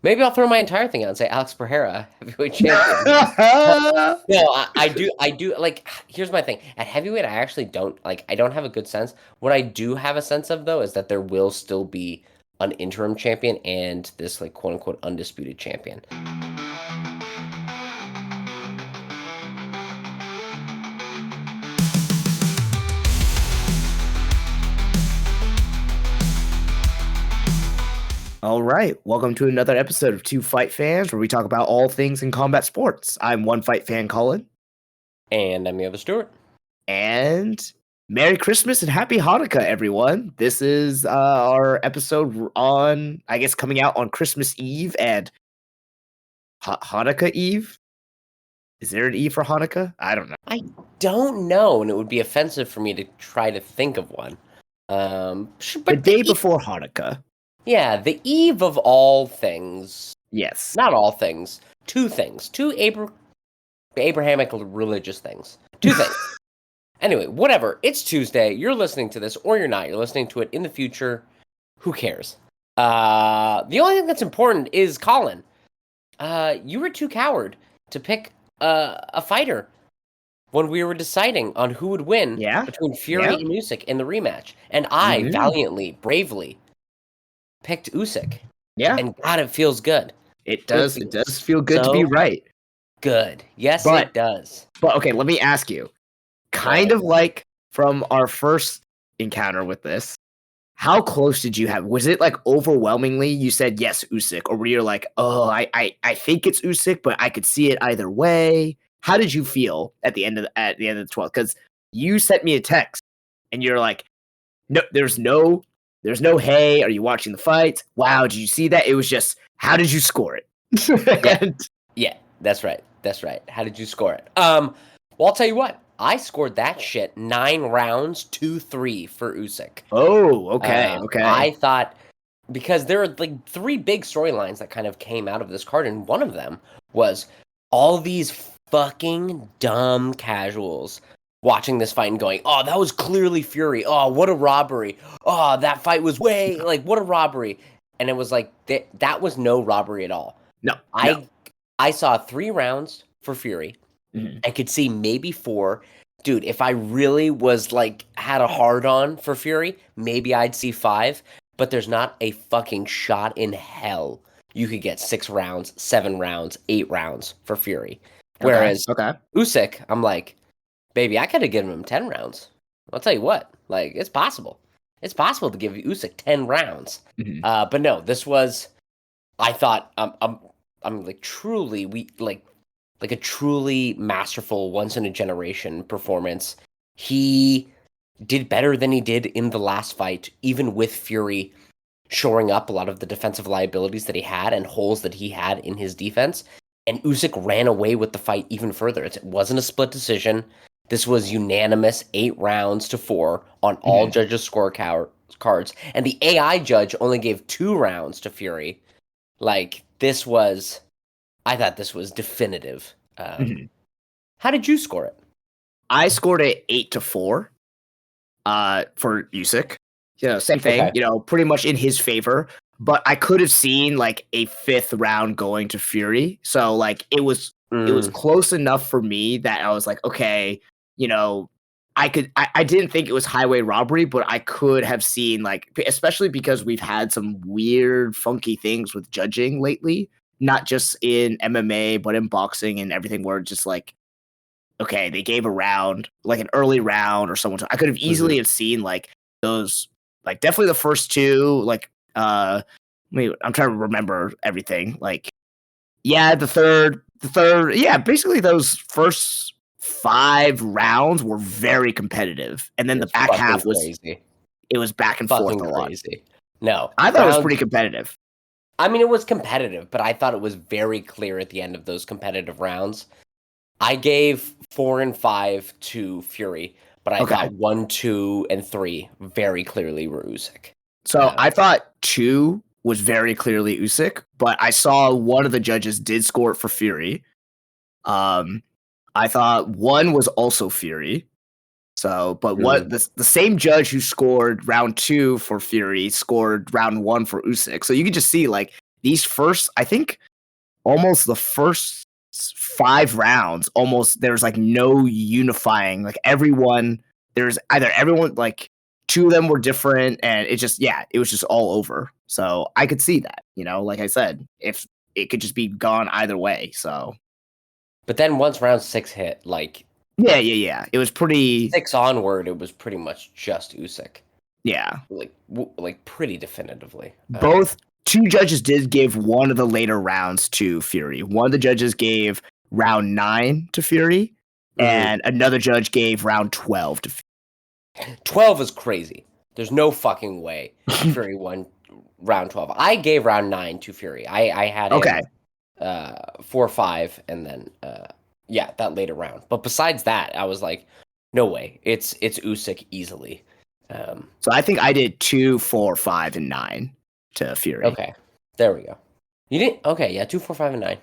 Maybe I'll throw my entire thing out and say Alex Pereira, heavyweight champion. No, I do. Like, here's my thing. At heavyweight, I actually don't like. I don't have a good sense. What I do have a sense of though is that there will still be an interim champion and this like quote unquote undisputed champion. All right, welcome to another episode of Two Fight Fans, where we talk about all things in combat sports. I'm one fight fan, Colin, And I'm the other Stewart. and Merry Christmas and Happy Hanukkah, everyone. This is our episode on, I guess, coming out on Christmas Eve and Hanukkah Eve. Is there an Eve for Hanukkah? I don't know. I don't know, and it would be offensive for me to try to think of one. But The day before Hanukkah. Yeah, the eve of all things. Yes. Not all things. Two things. Two Abrahamic religious things. Two things. Anyway, whatever. It's Tuesday. You're listening to this, or you're not. You're listening to it in the future. Who cares? The only thing that's important is Colin. You were too coward to pick a fighter when we were deciding on who would win between Fury and Usyk in the rematch. And I valiantly, bravely picked Usyk. Yeah. And God, it feels good. It does. It does feel good to be right. Good. Yes, it does. But okay, let me ask you. Kind of like from our first encounter with this, how close did you have? Was it like overwhelmingly you said yes, Usyk, or were you like, oh, I think it's Usyk, but I could see it either way? How did you feel at the end of the 12th? Because you sent me a text and you're like, no, there's no hey, are you watching the fight? Wow, did you see that? It was just, how did you score it? Yeah, that's right. That's right. How did you score it? Well, I'll tell you what. I scored that shit 9 rounds, 2-3 for Usyk. Oh, okay, okay. I thought, because there are like 3 big storylines that kind of came out of this card, and one of them was all these fucking dumb casuals watching this fight and going, oh, that was clearly Fury. Oh, what a robbery. Oh, that fight was like, what a robbery. And it was like, that was no robbery at all. No. I saw 3 rounds for Fury. Mm-hmm. I could see maybe 4. Dude, if I really was like, had a hard on for Fury, maybe I'd see 5. But there's not a fucking shot in hell you could get 6 rounds, 7 rounds, 8 rounds for Fury. Whereas Usyk, I'm like, baby, I could have given him 10 rounds. I'll tell you what, like, it's possible. It's possible to give Usyk 10 rounds. Mm-hmm. But no, this was, I thought, I'm like truly, like a truly masterful, once in a generation performance. He did better than he did in the last fight, even with Fury shoring up a lot of the defensive liabilities that he had and holes that he had in his defense. And Usyk ran away with the fight even further. It wasn't a split decision. This was unanimous 8 rounds to 4 on all judges' scorecards. And the AI judge only gave 2 rounds to Fury. Like, I thought this was definitive. How did you score it? I scored it 8-4 for Usyk. Same thing, pretty much in his favor. But I could have seen like a 5th round going to Fury. So like it was close enough for me that I was like, okay, I didn't think it was highway robbery, but I could have seen like, especially because we've had some weird, funky things with judging lately, not just in MMA, but in boxing and everything, where it's just like, okay, they gave a round, like an early round or someone. I could have easily have seen like those, like definitely the first 2, like, I'm trying to remember everything. Like, the third, basically those first 5 rounds were very competitive, and then the back half was crazy. It was back and forth a lot. Crazy. No, I thought it was pretty competitive. I mean, it was competitive, but I thought it was very clear at the end of those competitive rounds. I gave 4 and 5 to Fury, but I thought 1, 2, and 3 very clearly were Usyk. So I thought 2 was very clearly Usyk, but I saw one of the judges did score it for Fury. I thought 1 was also Fury. So, but what the same judge who scored round 2 for Fury scored round 1 for Usyk. So you could just see like these first, I think, almost the first 5 rounds, almost there's like no unifying. Like there's either everyone like 2 of them were different, and it was just all over. So I could see that, like I said, if it could just be gone either way. So, but then once round 6 hit, like yeah, it was pretty 6 onward, it was pretty much just Usyk. Yeah, like pretty definitively. Both 2 judges did give one of the later rounds to Fury. One of the judges gave round 9 to Fury, and another judge gave round 12 to Fury. 12 is crazy. There's no fucking way Fury won round 12. I gave round 9 to Fury. I had him 4-5, and then that later round. But besides that, I was like, no way. It's Usyk easily. So I think I did 2, 4, 5, and 9 to Fury. Okay, there we go. You didn't? Okay, yeah, 2, 4, 5, and 9.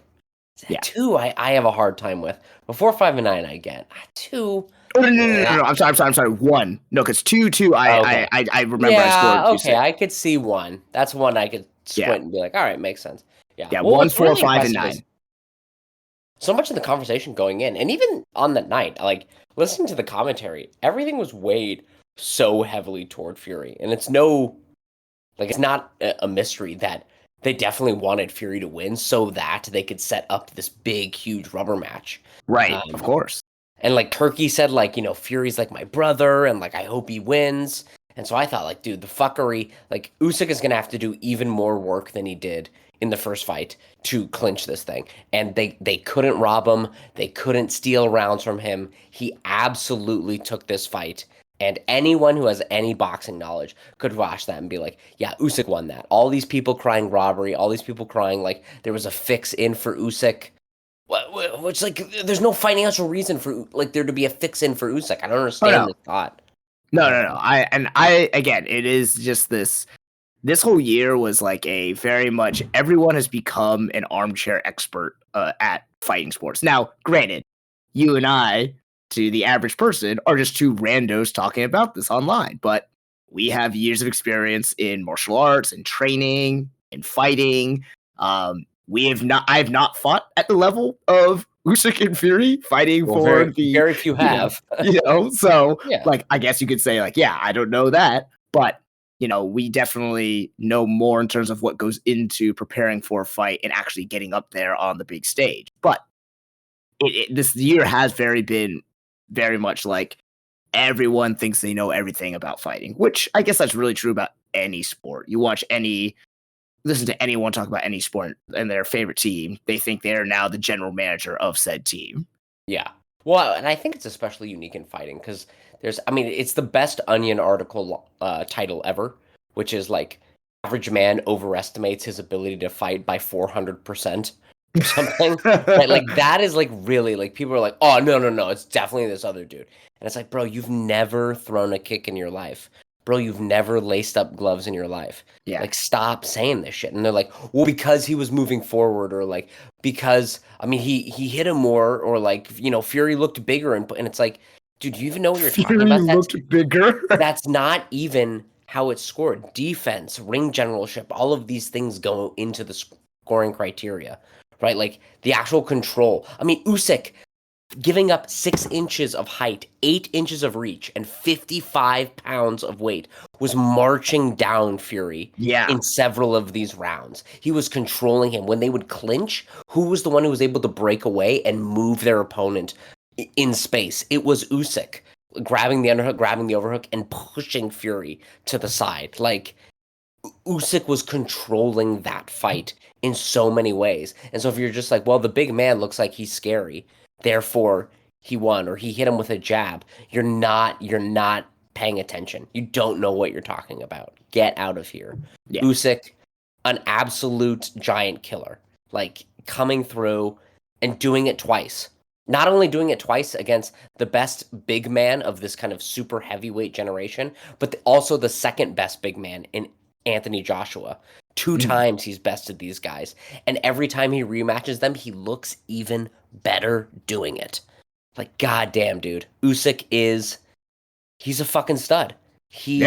Yeah. 2, I have a hard time with. But 4, 5, and 9, I get. 2. Oh, no. I'm sorry. 1. No, because 2. I remember I scored 2. Okay, I could see 1. That's 1 I could squint and be like, all right, makes sense. Yeah. Yeah, 1, 4, 5, and 9. So much of the conversation going in, and even on that night, like listening to the commentary, everything was weighed so heavily toward Fury, and it's not a mystery that they definitely wanted Fury to win so that they could set up this big, huge rubber match. Right, of course. And like Turkey said, like, Fury's like my brother, and like I hope he wins. And so I thought, like, dude, the fuckery, like Usyk is gonna have to do even more work than he did in the first fight to clinch this thing. And they couldn't rob him, they couldn't steal rounds from him. He absolutely took this fight. And anyone who has any boxing knowledge could watch that and be like, yeah, Usyk won that. All these people crying robbery, all these people crying like there was a fix in for Usyk. Which, like, there's no financial reason for, like, there to be a fix in for Usyk. I don't understand the thought. No. Again, it is just this whole year was like a very much, everyone has become an armchair expert at fighting sports. Now, granted, you and I, to the average person, are just 2 randos talking about this online, but we have years of experience in martial arts and training and fighting. I have not fought at the level of Usyk and Fury fighting very few have. So like, I guess you could say like, yeah, I don't know that, but we definitely know more in terms of what goes into preparing for a fight and actually getting up there on the big stage. But this year has been very much like everyone thinks they know everything about fighting, which I guess that's really true about any sport. You listen to anyone talk about any sport and their favorite team, they think they're now the general manager of said team. Yeah. Well, and I think it's especially unique in fighting because it's the best Onion article title ever, which is like, average man overestimates his ability to fight by 400% or something. like that is like really, like, people are like, oh, no, it's definitely this other dude. And it's like, bro, you've never thrown a kick in your life. Bro, you've never laced up gloves in your life. Yeah. Like, stop saying this shit. And they're like, well, because he was moving forward, or like, because, he hit him more, or like, Fury looked bigger. And it's like, dude, do you even know what you're talking about? Fury looked bigger? That's not even how it's scored. Defense, ring generalship, all of these things go into the scoring criteria, right? Like, the actual control. Usyk giving up 6 inches of height, 8 inches of reach, and 55 pounds of weight, was marching down Fury in several of these rounds. He was controlling him. When they would clinch, who was the one who was able to break away and move their opponent in space? It was Usyk, grabbing the underhook, grabbing the overhook, and pushing Fury to the side. Like, Usyk was controlling that fight in so many ways. And so if you're just like, well, the big man looks like he's scary, therefore he won, or he hit him with a jab, you're not paying attention. You don't know what you're talking about. Get out of here. Yeah. Usyk, an absolute giant killer, like, coming through and doing it twice. Not only doing it twice against the best big man of this kind of super heavyweight generation, but also the second best big man in Anthony Joshua. 2 times he's bested these guys. And every time he rematches them, he looks even better doing it. Like, goddamn, dude. Usyk he's a fucking stud. He's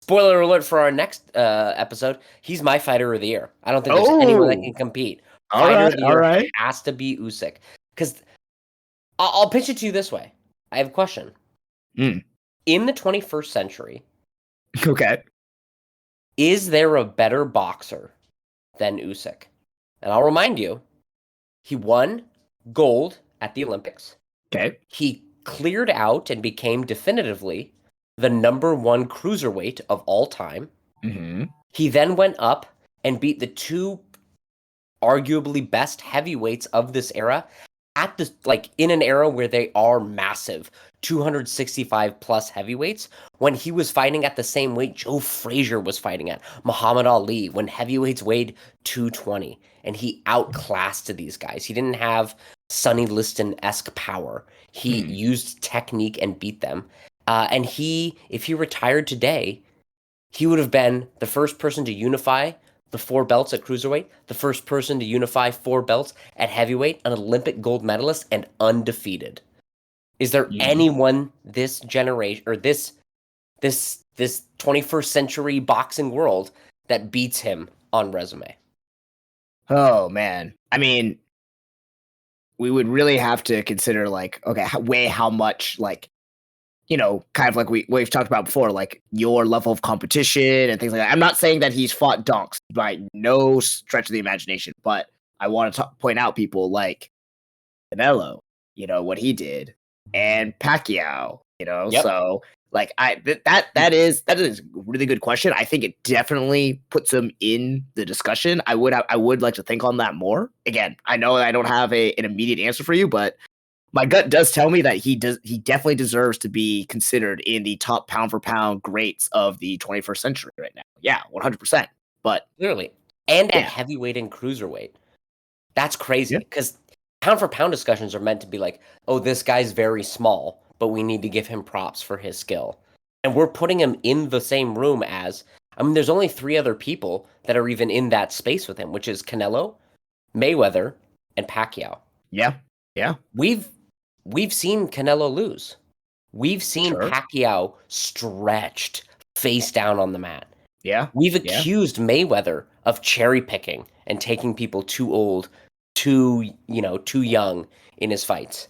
spoiler alert for our next episode, he's my fighter of the year. I don't think there's anyone that Oh, can compete. all Fighter of right, the all year right. has to be Usyk. Because I'll pitch it to you this way. I have a question. Mm. In the 21st century, Okay. is there a better boxer than Usyk? And I'll remind you, he won gold at the Olympics. Okay. He cleared out and became definitively the number one cruiserweight of all time. Mm-hmm. He then went up and beat the two arguably best heavyweights of this era at this like in an era where they are massive 265 plus heavyweights. When he was fighting at the same weight Joe Frazier was fighting at, Muhammad Ali, when heavyweights weighed 220, and he outclassed these guys. He didn't have Sonny Liston-esque power. He used technique and beat them. And if he retired today, he would have been the first person to unify the four belts at cruiserweight, the first person to unify four belts at heavyweight, an Olympic gold medalist, and undefeated. Is there anyone this generation or this 21st century boxing world that beats him on resume? Oh man, I mean, we would really have to consider like, okay, weigh how much like, kind of like we've talked about before, like your level of competition and things like that. I'm not saying that he's fought donks by no stretch of the imagination, but I want to point out people like Canelo, what he did, and Pacquiao, Yep. so like that is a really good question. I think it definitely puts him in the discussion. I would like to think on that more. Again, I know I don't have an immediate answer for you, but my gut does tell me that he definitely deserves to be considered in the top pound for pound greats of the 21st century right now. Yeah, 100%. But Clearly. And at yeah, heavyweight and cruiserweight. That's crazy yeah, because pound for pound discussions are meant to be like, oh, this guy's very small, but we need to give him props for his skill. And we're putting him in the same room as, I mean, there's only three other people that are even in that space with him, which is Canelo, Mayweather, and Pacquiao. yeah, yeah, We've seen Canelo lose. We've seen sure, Pacquiao stretched face down on the mat. yeah, We've yeah. accused Mayweather of cherry picking and taking people too old, too young in his fights.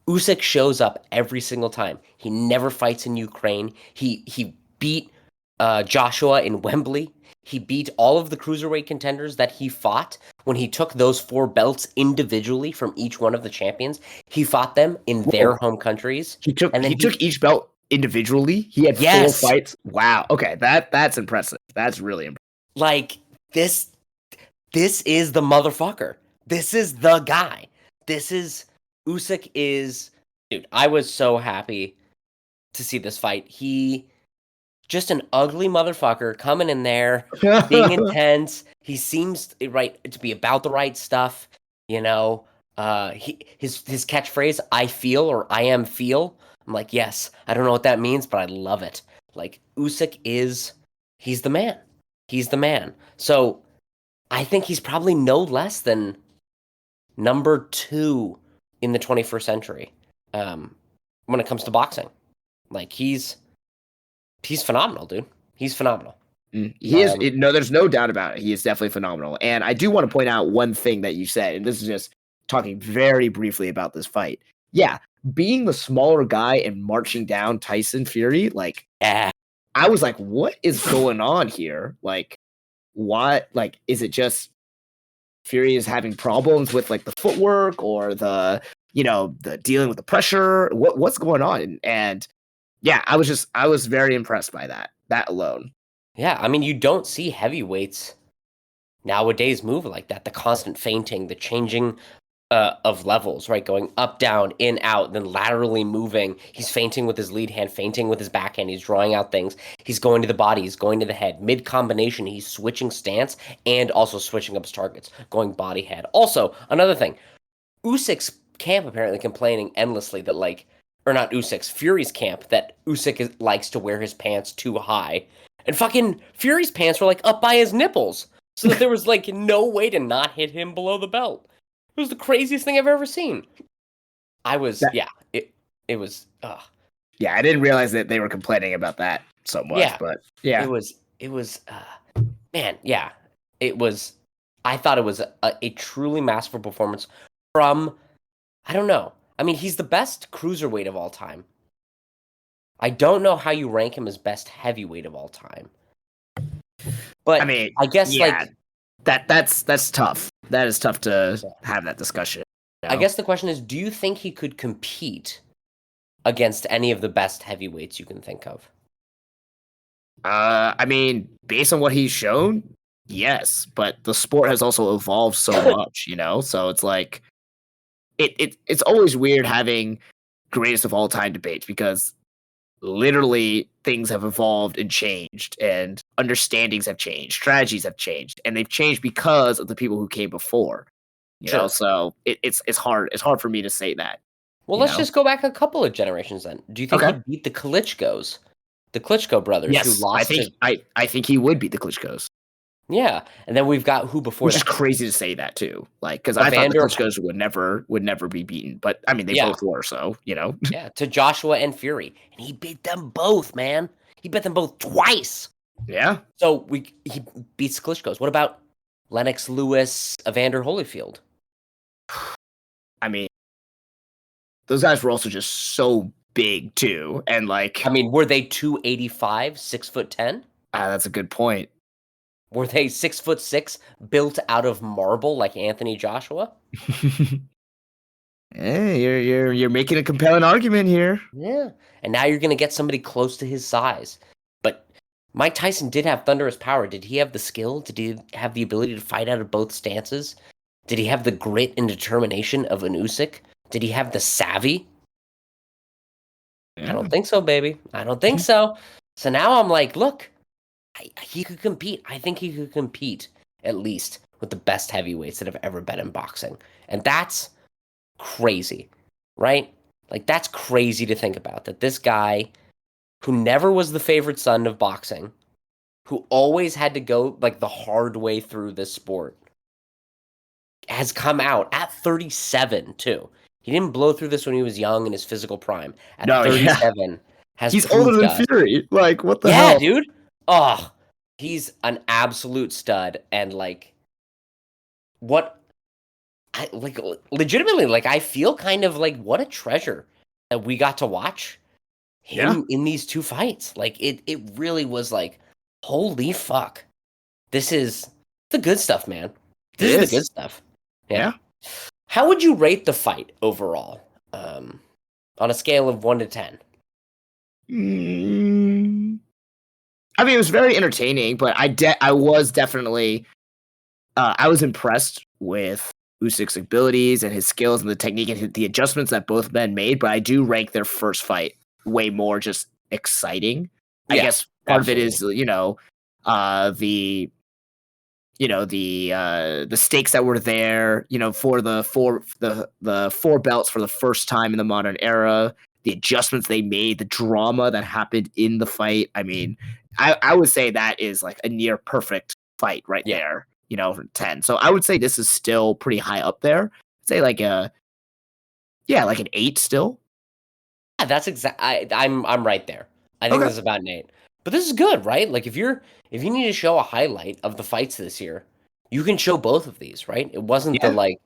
Usyk shows up every single time. He never fights in Ukraine. He beat Joshua in Wembley. He beat all of the cruiserweight contenders that he fought when he took those four belts individually from each one of the champions. He fought them in their Whoa. home countries, He took and then he took each belt individually. He had four yes, fights. Wow. Okay, that's impressive. That's really impressive. like this is the motherfucker. This is the guy. This is Usyk is dude, I was so happy to see this fight. He just an ugly motherfucker coming in there, being intense. He seems right to be about the right stuff, you know. His catchphrase, I feel or I am feel. I'm like, yes, I don't know what that means, but I love it. Like Usyk he's the man. He's the man. So I think he's probably no less than number two in the 21st century when it comes to boxing. Like he's phenomenal, dude. He's phenomenal. He is no, there's no doubt about it. He is definitely phenomenal. And I do want to point out one thing that you said, and this is just talking very briefly about this fight. Yeah, being the smaller guy and marching down Tyson Fury, like Yeah. I was like, what is going on here? Like, what? Like, is it just Fury is having problems with like the footwork or the dealing with the pressure? What's going on? And yeah, I was very impressed by that alone. Yeah, I mean, you don't see heavyweights nowadays move like that. The constant feinting, the changing of levels, right? Going up, down, in, out, then laterally moving. He's feinting with his lead hand, feinting with his backhand. He's drawing out things. He's going to the body. He's going to the head. Mid combination, he's switching stance and also switching up his targets, going body head. Also, another thing, Usyk's camp apparently complaining endlessly that or not Usyk's, Fury's camp that likes to wear his pants too high, and fucking Fury's pants were up by his nipples, so that there was no way to not hit him below the belt. It was the craziest thing I've ever seen. I was That, yeah, it was Yeah, I didn't realize that they were complaining about that so much, Yeah, but it yeah. was man, yeah. It was I thought it was a truly masterful performance from I don't know. I mean, he's the best cruiserweight of all time. I don't know how you rank him as best heavyweight of all time. I But mean, I guess yeah, like that's tough. That is tough to yeah. have that discussion. You I know? guess the question is, do you think he could compete against any of the best heavyweights you can think of? I mean, based on what he's shown, yes, but the sport has also evolved so much, So it's like it's always weird having greatest of all time debates because literally things have evolved and changed and understandings have changed, strategies have changed, and they've changed because of the people who came before. Sure. So it's hard for me to say that, Well, you let's know. just go back a couple of generations then. Do you think Okay. he'd beat the Klitschko's? The Klitschko brothers who Yes, I lost think to I think he would beat the Klitschko's. yeah, and then we've got who before Which is that? crazy to say that too. Like, because I thought the Evander Klitschko's would never be beaten, but I mean they yeah, both were, so yeah, to Joshua and Fury, and he beat them both, man. He beat them both twice. yeah. So he beats Klitschko's. What about Lennox Lewis, Evander Holyfield? I mean, those guys were also just so big too, and I like, mean, were they 285, 6'10"? that's a good point. Were they 6'6", built out of marble like Anthony Joshua? Hey, you're making a compelling argument here. Yeah. And now you're going to get somebody close to his size. But Mike Tyson did have thunderous power. Did he have the skill? Did he have the ability to fight out of both stances? Did he have the grit and determination of an Usyk? Did he have the savvy? I Yeah. don't think so, baby. I don't think so. So now I'm like, look, he could compete. I think he could compete at least with the best heavyweights that have ever been in boxing. And that's crazy, right? Like, that's crazy to think about that this guy who never was the favorite son of boxing, who always had to go like the hard way through this sport, has come out at 37 too. He didn't blow through this when he was young in his physical prime. At No, yeah. 37, has He's older proved than us. Fury. Like, what the Yeah, hell? dude. Oh, he's an absolute stud. And like, what? I like legitimately, like, I feel kind of like what a treasure that we got to watch Yeah, him in these two fights. Like, it really was like, holy fuck. This is the good stuff, man. it This is the good is. stuff. Yeah. Yeah. How would you rate the fight overall? On a scale of 1 to 10? Mm, I mean, it was very entertaining, but I was definitely I was impressed with Usyk's abilities and his skills and the technique and the adjustments that both men made. But I do rank their first fight way more just exciting. I Yeah, guess part of it absolutely. is the the stakes that were there, for the four belts for the first time in the modern era, the adjustments they made, the drama that happened in the fight. I mean, I would say that is like a near perfect fight right Yeah. there, for 10. So I would say this is still pretty high up there. I'd say like like an 8 still. Yeah, that's I'm right there. I think Okay. this is about an 8. But this is good, right? Like if you need to show a highlight of the fights this year, you can show both of these, right? It wasn't the Yeah. like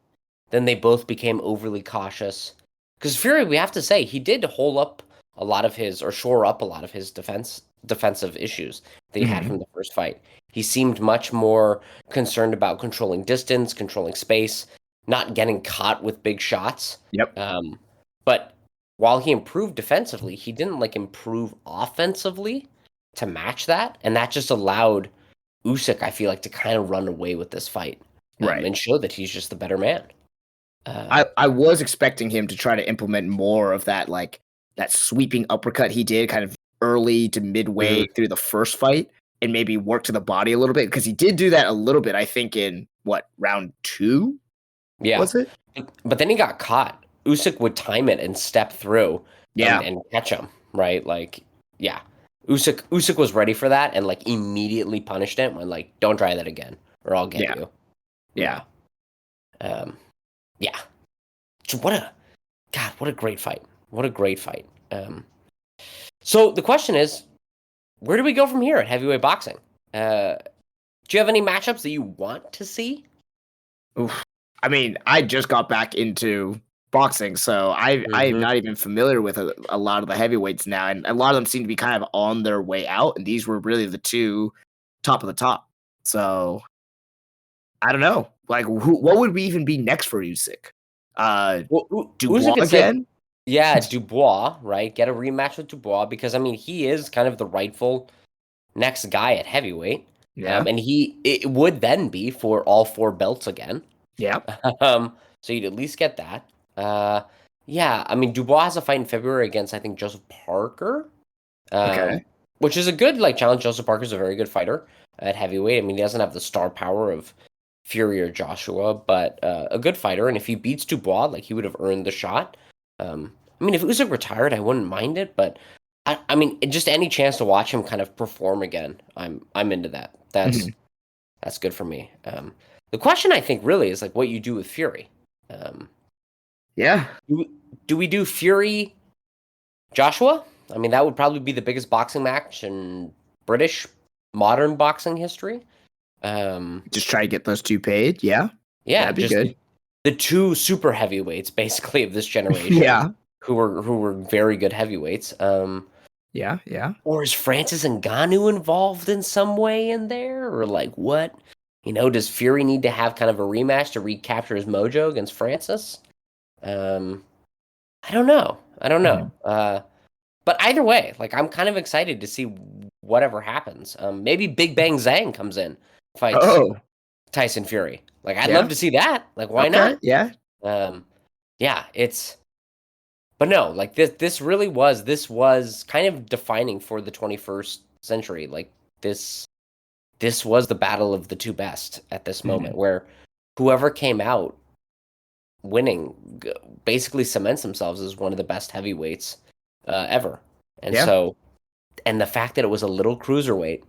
then they both became overly cautious. Because Fury, we have to say, he did hold up a lot of his or shore up a lot of his defensive issues that he had Hmm. from the first fight. He seemed much more concerned about controlling distance, controlling space, not getting caught with big shots. Yep. But while he improved defensively, he didn't like improve offensively to match that, and that just allowed Usyk, I feel like, to kind of run away with this fight Right. and show that he's just the better man. I was expecting him to try to implement more of that, like that sweeping uppercut he did kind of early to midway Mhm. through the first fight and maybe work to the body a little bit because he did do that a little bit, I think, in what, round 2? Yeah, Was it? but then he got caught. Usyk would time it and step through and Yeah. and catch him, right? Like, yeah. Usyk was ready for that and like immediately punished it when like, don't try that again or I'll get Yeah. you. Yeah. Yeah. Um, yeah. So what a great fight. What a great fight. So the question is, where do we go from here at heavyweight boxing? Do you have any matchups that you want to see? Oof. I mean, I just got back into boxing, so I am not even familiar with a lot of the heavyweights now, and a lot of them seem to be kind of on their way out, and these were really the two top of the top. So I don't know, like what would we even be next for Usyk? Well, Usyk Dubois had said, again? yeah, Dubois, right? Get a rematch with Dubois because I mean he is kind of the rightful next guy at heavyweight, Yeah, and it would then be for all four belts again. yeah, So you'd at least get that. Uh, yeah, I mean Dubois has a fight in February against I think Joseph Parker, okay, um, which is a good like challenge. Joseph Parker's a very good fighter at heavyweight. I mean he doesn't have the star power of Fury or Joshua, but a good fighter. And if he beats Dubois, like he would have earned the shot. I mean, if Usyk retired, I wouldn't mind it, but I mean, just any chance to watch him kind of perform again, I'm into that. mhm. That's good for me. The question I think really is like what you do with Fury. Um, Yeah, do, do we do Fury Joshua? I mean, that would probably be the biggest boxing match in British modern boxing history. Um, just try to get those two paid. Yeah, yeah, that'd be just good. the two super heavyweights basically of this generation Yeah, who were very good heavyweights. yeah, yeah. Or is Francis Ngannou involved in some way in there? Or like what? Does Fury need to have kind of a rematch to recapture his mojo against Francis? Um, I don't know. I don't know. Mhm. But either way, like I'm kind of excited to see whatever happens. Maybe Big Bang Zhang comes in, fights Oh, Tyson Fury. Like I'd love yeah. to see that. Like why Okay, not? yeah. Um, yeah, it's but no, like this was kind of defining for the 21st century. Like this this was the battle of the two best at this moment Mhm. where whoever came out winning basically cements themselves as one of the best heavyweights ever. And Yeah. so and the fact that it was a little cruiserweight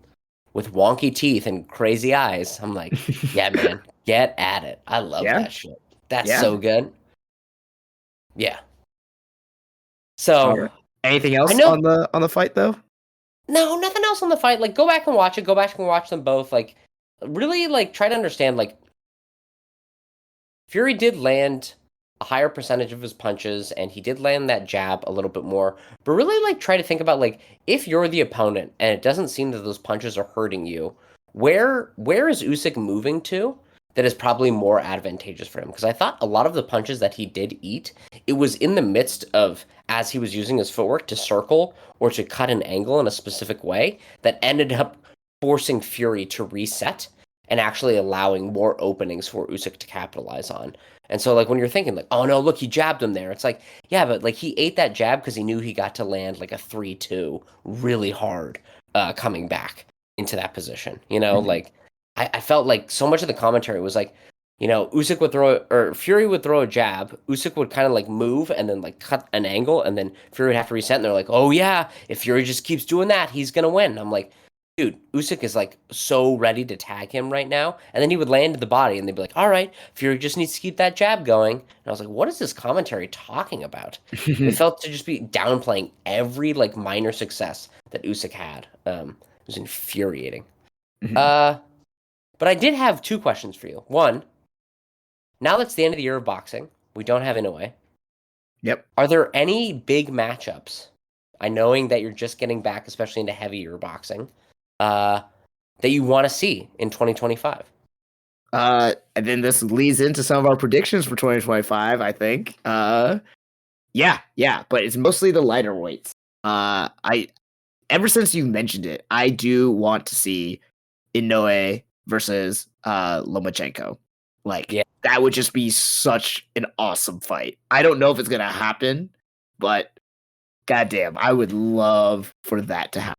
with wonky teeth and crazy eyes, I'm like, yeah, man, get at it. I love Yeah, that shit. That's yeah. so good. Yeah. So Alright. Anything I else know on the fight, though? no, nothing else on the fight. Like, go back and watch it. Go back and watch them both. Like, really, like, try to understand. Like, Fury did land a higher percentage of his punches, and he did land that jab a little bit more. But really, like, try to think about like if you're the opponent and it doesn't seem that those punches are hurting you, where is Usyk moving to that is probably more advantageous for him? Because I thought a lot of the punches that he did eat, it was in the midst of as he was using his footwork to circle or to cut an angle in a specific way that ended up forcing Fury to reset and actually allowing more openings for Usyk to capitalize on. And so, like, when you're thinking, like, oh no, look, he jabbed him there. It's like, yeah, but like he ate that jab because he knew he got to land like a 3-2 really hard coming back into that position. Mhm. Like I felt like so much of the commentary was like, Usyk would throw or Fury would throw a jab. Usyk would kind of like move and then like cut an angle, and then Fury would have to reset. And they're like, oh yeah, if Fury just keeps doing that, he's gonna win. I'm like, dude, Usyk is like so ready to tag him right now. And then he would land to the body and they'd be like, all right, Fury just needs to keep that jab going. And I was like, what is this commentary talking about? It felt to just be downplaying every like minor success that Usyk had. It was infuriating. Mhm. Uh, but I did have two questions for you. One, now that's the end of the year of boxing, we don't have Inoue. Yep. Are there any big matchups? I knowing that you're just getting back, especially into heavier boxing, uh, that you want to see in 2025? And then this leads into some of our predictions for 2025, I think. Yeah, yeah, but it's mostly the lighter weights. I ever since you mentioned it, I do want to see Inoue versus Lomachenko. Like Yeah. that would just be such an awesome fight. I don't know if it's gonna happen, but goddamn, I would love for that to happen.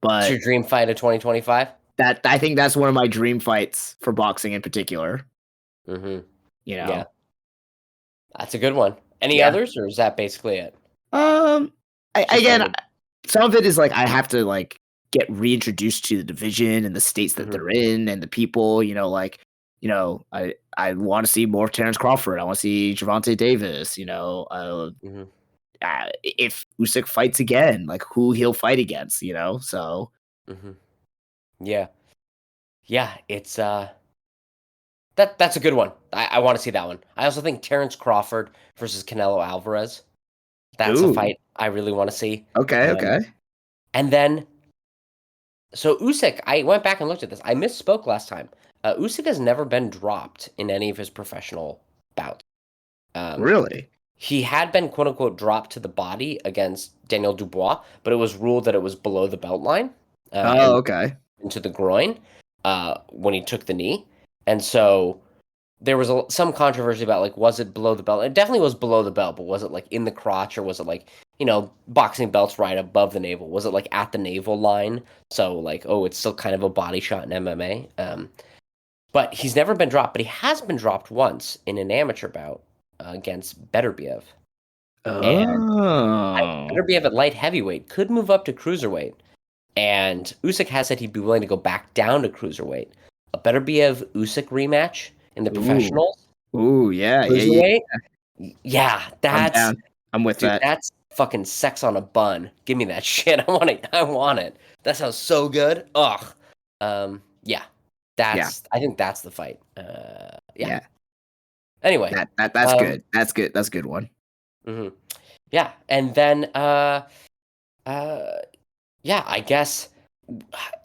It's your But dream fight of 2025? that I think that's one of my dream fights for boxing in particular. Mm-hmm. You Yeah. know, That's a good one. Any yeah. others, or is that basically it? Um, Just again, over. some of it is like I have to like get reintroduced to the division and the states that Mm-hmm. they're in and the people. I want to see more Terrence Crawford. I want to see Javante Davis. Mm-hmm. if Usyk fights again, like who he'll fight against, So yeah, it's that's a good one. I want to see that one. I also think Terrence Crawford versus Canelo Alvarez. That's a ooh, fight I really want to see. okay. And then, so Usyk, I went back and looked at this. I misspoke last time. Usyk has never been dropped in any of his professional bouts. Um, Really? he had been quote unquote dropped to the body against Daniel Dubois, but it was ruled that it was below the belt line Oh, and okay. into the groin when he took the knee. And so there was some controversy about like was it below the belt? It definitely was below the belt, but was it like in the crotch or was it like boxing belts right above the navel? Was it like at the navel line? So like it's still kind of a body shot in MMA. But he's never been dropped, but he has been dropped once in an amateur bout against Beterbiev. And Oh. Beterbiev at light heavyweight could move up to cruiserweight. And Usyk has said he'd be willing to go back down to cruiserweight. A Beterbiev Usyk rematch in the Ooh. professionals, Ooh, yeah. cruiserweight. Yeah, I'm down. I'm with dude, that. that's fucking sex on a bun. Give me that shit. I want it. I want it. That sounds so good. Ugh. Yeah. Yeah. I think that's the fight. Yeah. Yeah. Anyway, That's um, good. That's good. That's a good one. mhm. Yeah, and then uh yeah, I guess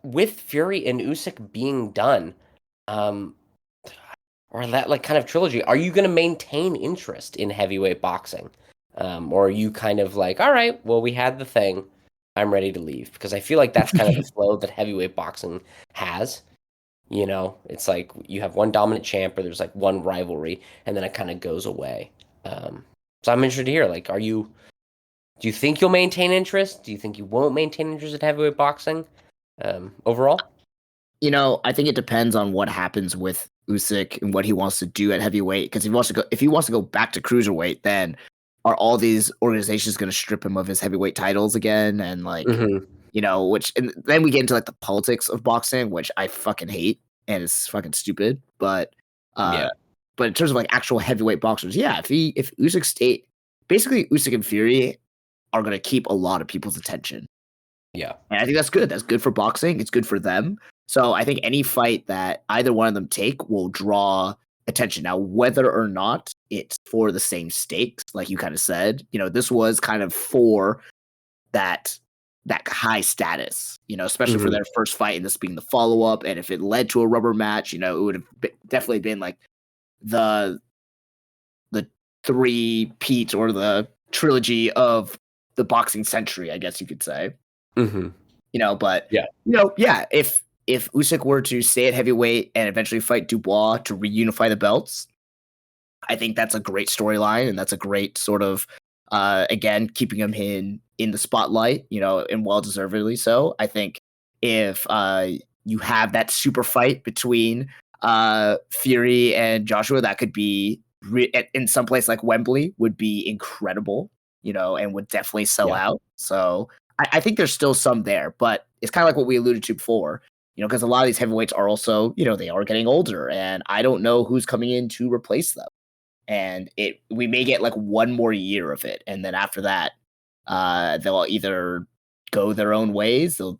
with Fury and Usyk being done, um or that like kind of trilogy, are you going to maintain interest in heavyweight boxing? Or are you kind of like, all right, well, we had the thing. I'm ready to leave because I feel like that's kind of the flow that heavyweight boxing has. It's like you have one dominant champ or there's like one rivalry and then it kind of goes away. So I'm interested to hear, like, do you think you'll maintain interest? Do you think you won't maintain interest in heavyweight boxing, overall? I think it depends on what happens with Usyk and what he wants to do at heavyweight. Because if he wants to go back to cruiserweight, then are all these organizations going to strip him of his heavyweight titles again? And Hmm. and then we get into like the politics of boxing, which I fucking hate and it's fucking stupid. Uh, Yeah, but in terms of like actual heavyweight boxers, yeah, if Usyk stayed, basically Usyk and Fury are going to keep a lot of people's attention. yeah, And I think that's good. That's good for boxing. It's good for them. So I think any fight that either one of them take will draw attention. Now, whether or not it's for the same stakes, like you kind of said, this was kind of for that high status, especially for hmm, their first fight and this being the follow up. And if it led to a rubber match, it would have definitely been like the the three Pete or the trilogy of the boxing century, I guess you could say. hmm, But yeah, yeah, if Usyk were to stay at heavyweight and eventually fight Dubois to reunify the belts, I think that's a great storyline and that's a great sort of again keeping him in the spotlight, and well deservedly so. I think if you have that super fight between Fury and Joshua, that could be in some place like Wembley would be incredible, and would definitely sell yeah, out. So I think there's still some there, but it's kind of like what we alluded to before, because a lot of these heavyweights are also, they are getting older, and I don't know who's coming in to replace them. And we may get like one more year of it, and then after that, they'll either go their own ways, they'll,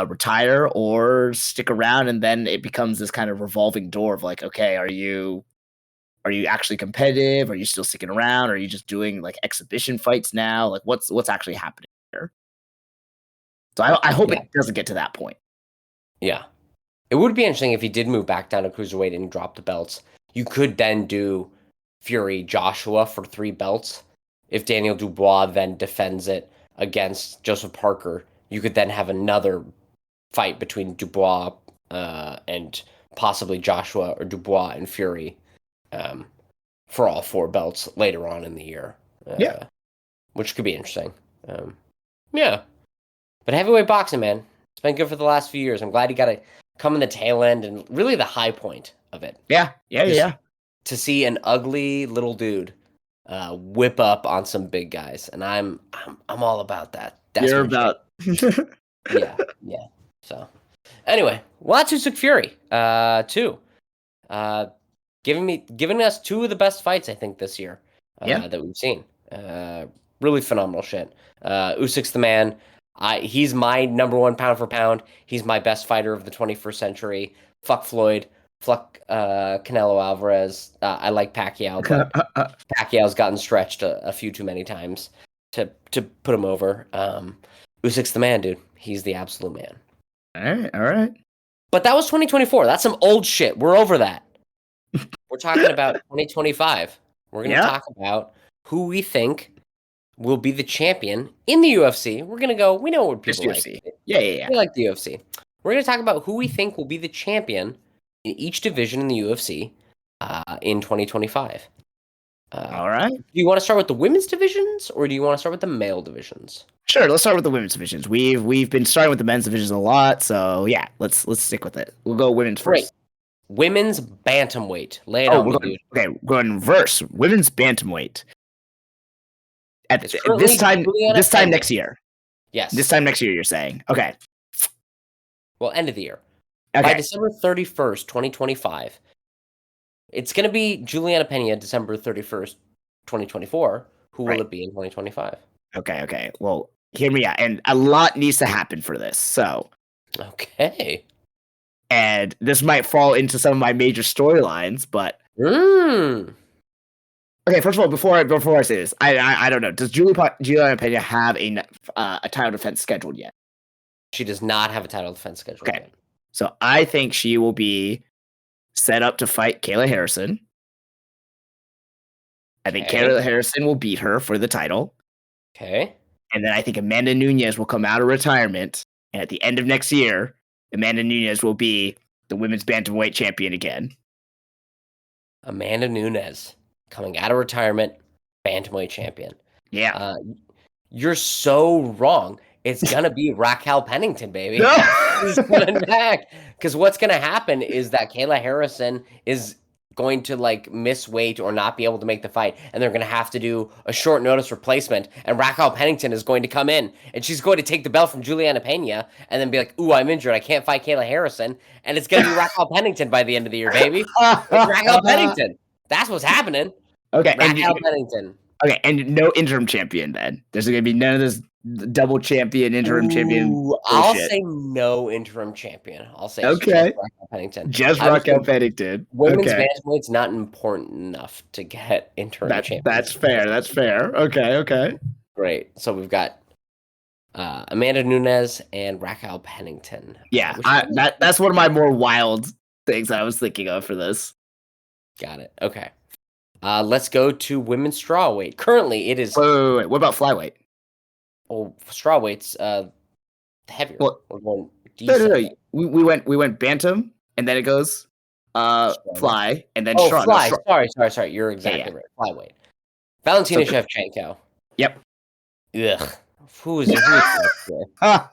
retire or stick around, and then it becomes this kind of revolving door of like, okay, are you actually competitive? Are you still sticking around? Are you just doing like exhibition fights now? Like what's actually happening here? So I hope yeah, it doesn't get to that point. yeah. It would be interesting if he did move back down to cruiserweight and drop the belts. You could then do Fury Joshua for 3 belts. If Daniel Dubois then defends it against Joseph Parker, you could then have another fight between Dubois and possibly Joshua or Dubois and Fury um, for all 4 belts later on in the year, Yeah. which could be interesting. Um, yeah. But heavyweight boxing, man, it's been good for the last few years. I'm glad you got to come in the tail end and really the high point of it. Yeah. Yeah. Just Yeah. to see an ugly little dude whip up on some big guys, and I'm all about that. You're Desmanship. about Yeah, yeah. So anyway, well, that's Usyk Fury, too. Uh, giving us 2 of the best fights I think this year Yeah. that we've seen. Really phenomenal shit. Usyk's the man. He's my number one pound for pound. He's my best fighter of the 21st century. Fuck Floyd. Fuck Canelo Alvarez. I like Pacquiao, but Pacquiao's gotten stretched a few too many times to put him over. Usyk's the man, dude. He's the absolute man. All right. But that was 2024. That's some old shit. We're over that. We're talking about 2025. We're going to talk about who we think will be the champion in the UFC. We're going to go, we know what people like. Yeah. We like the UFC. We're going to talk about who we think will be the champion in each division in the UFC in 2025. All right. Do you want to start with the women's divisions or do you want to start with the male divisions? Sure, let's start with the women's divisions. We've been starting with the men's divisions a lot, so yeah, let's stick with it. We'll go women's first. Women's bantamweight. Lay it on me, dude. Okay, we're going reverse. Women's bantamweight. At this time next year. Yes. This time next year, you're saying. Okay. Well, end of the year. Okay. By December 31st, 2025, it's going to be Juliana Pena, December 31st, 2024. Who will it be in 2025? Okay. Well, hear me out. And a lot needs to happen for this. So. Okay. And this might fall into some of my major storylines, but. Okay, first of all, before I say this, I don't know. Does Juliana Pena have a title defense scheduled yet? She does not have a title defense scheduled yet. So I think she will be set up to fight Kayla Harrison. I think Kayla Harrison will beat her for the title. Okay. And then I think Amanda Nunes will come out of retirement. And at the end of next year, Amanda Nunes will be the women's bantamweight champion again. Amanda Nunes coming out of retirement, bantamweight champion. Yeah. You're so wrong. It's going to be Raquel Pennington, baby. No! She's coming back. Because what's going to happen is that Kayla Harrison is going to miss weight or not be able to make the fight, and they're going to have to do a short notice replacement, and Raquel Pennington is going to come in, and she's going to take the belt from Juliana Pena, and then be like, ooh, I'm injured, I can't fight Kayla Harrison, and it's going to be Raquel Pennington by the end of the year, baby. It's Raquel Pennington. That's what's happening. Okay. Raquel Pennington. Okay, and no interim champion then. There's going to be none of this double champion, interim champion bullshit. I'll say no interim champion. I'll say just Raquel Pennington. Just Raquel Pennington. Women's bantamweight's not important enough to get interim champion. That's fair. Okay. Great. So we've got Amanda Nunes and Raquel Pennington. Yeah, that's one of my more wild things that I was thinking of for this. Got it. Okay. Let's go to women's strawweight. Currently, it is. Wait. What about flyweight? Oh, strawweight's heavier. Well, we're going no. We went bantam, and then it goes fly, and then straw. Fly. Sorry. You're exactly right. Flyweight. Valentina Shevchenko. Yep. Ugh. Who is next year?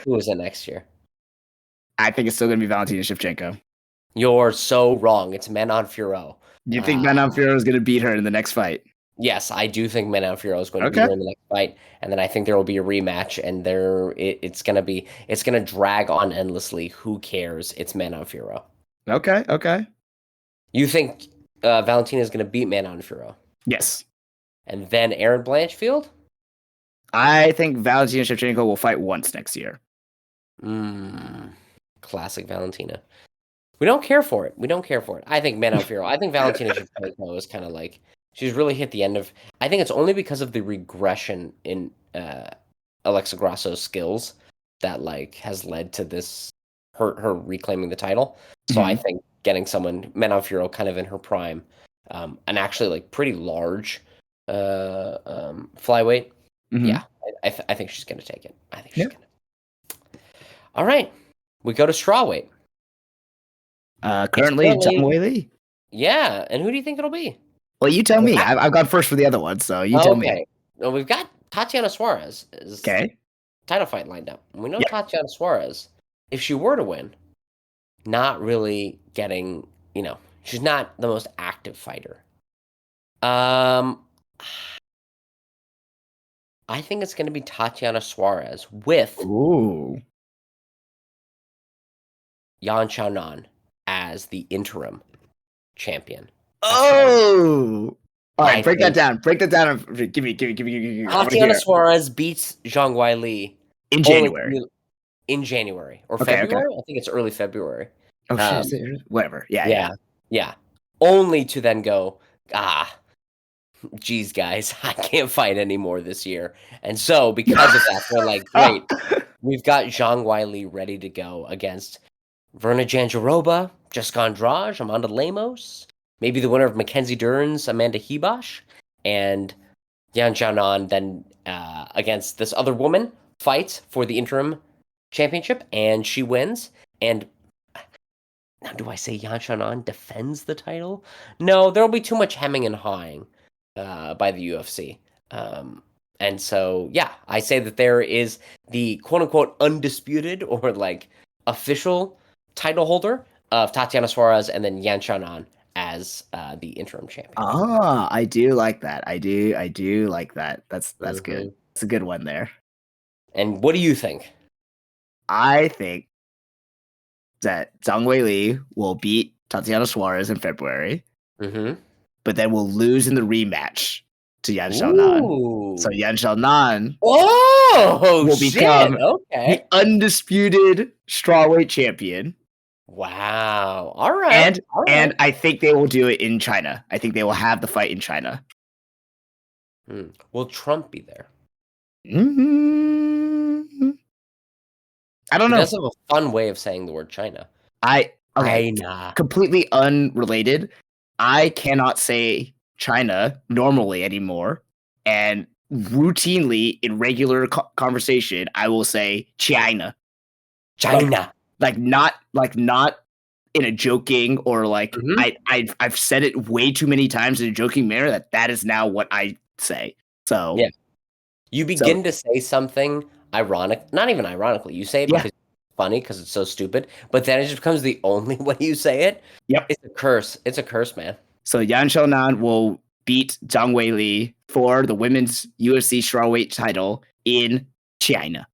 Who is it next year? I think it's still going to be Valentina Shevchenko. You're so wrong. It's Manon Fiorot. You think Manon Fiorot is going to beat her in the next fight? Yes, I do think Manon Fiorot is going to beat her in the next fight, and then I think there will be a rematch, and it's going to drag on endlessly. Who cares? It's Manon Fiorot. Okay. You think Valentina is going to beat Manon Fiorot? Yes. And then Erin Blanchfield? I think Valentina Shevchenko will fight once next year. Classic Valentina. We don't care for it. I think Manon Fiorot. I think Valentina Shevchenko is kind of she's really hit the end of. I think it's only because of the regression in Alexa Grasso's skills that has led to this her reclaiming the title. So I think getting someone Manon Fiorot kind of in her prime, and actually pretty large flyweight. Yeah, I think she's gonna take it. I think she's gonna. All right, we go to strawweight. Currently Zhang Weili. Yeah, and who do you think it'll be? Well, you tell me. I've gone first for the other one, so you tell me. Well, we've got Tatiana Suarez. Title fight lined up. And we know Tatiana Suarez, if she were to win, not really getting, she's not the most active fighter. I think it's going to be Tatiana Suarez with Yan Xiaonan as the interim champion. Oh, All right, I break that think down. Break that down. Give me. I want to Tatiana hear Suarez beats Zhang Weili in only January. in January or Okay. February. I think it's early February. Oh shit! Um, Whatever. Yeah. yeah. Only to then go, geez, guys, I can't fight anymore this year. And so because of that, they're like, great, we've got Zhang Weili ready to go against Verna Jandiroba, Jessica Andrade, Amanda Lemos, maybe the winner of Mackenzie Dern's Amanda Hibosh, and Yan Xiaonan then against this other woman fights for the interim championship, and she wins. And now, do I say Yan Xiaonan defends the title? No, there will be too much hemming and hawing by the UFC. And so, yeah, I say that there is the quote unquote undisputed or like official title holder of Tatiana Suarez and then Yan Xiaonan as the interim champion. I do like that. I do like that. That's good. Mm-hmm. It's a good one there. And what do you think? I think that Zhang Weili will beat Tatiana Suarez in February, Mm-hmm. but then will lose in the rematch to Yan Xiaonan. So Ooh. Yan Xiaonan Oh, will shit. become the Okay. undisputed strawweight champion. Wow. All right. And All right. I think they will do it in China. I think they will have the fight in China. Will Trump be there? Mm-hmm. I don't He know. does have a fun way of saying the word China. Okay, China. completely unrelated. I cannot say China normally anymore, and routinely in regular conversation, I will say China. China. Not in a joking or like Mm-hmm. I've said it way too many times in a joking manner that is now what I say. So Yeah. You begin to say something ironic, not even ironically. You say it yeah, because it's funny because it's so stupid, but then it just becomes the only way you say it. yep. It's a curse. It's a curse, man. So Yan Xiaonan will beat Zhang Weili for the women's UFC strawweight title in China.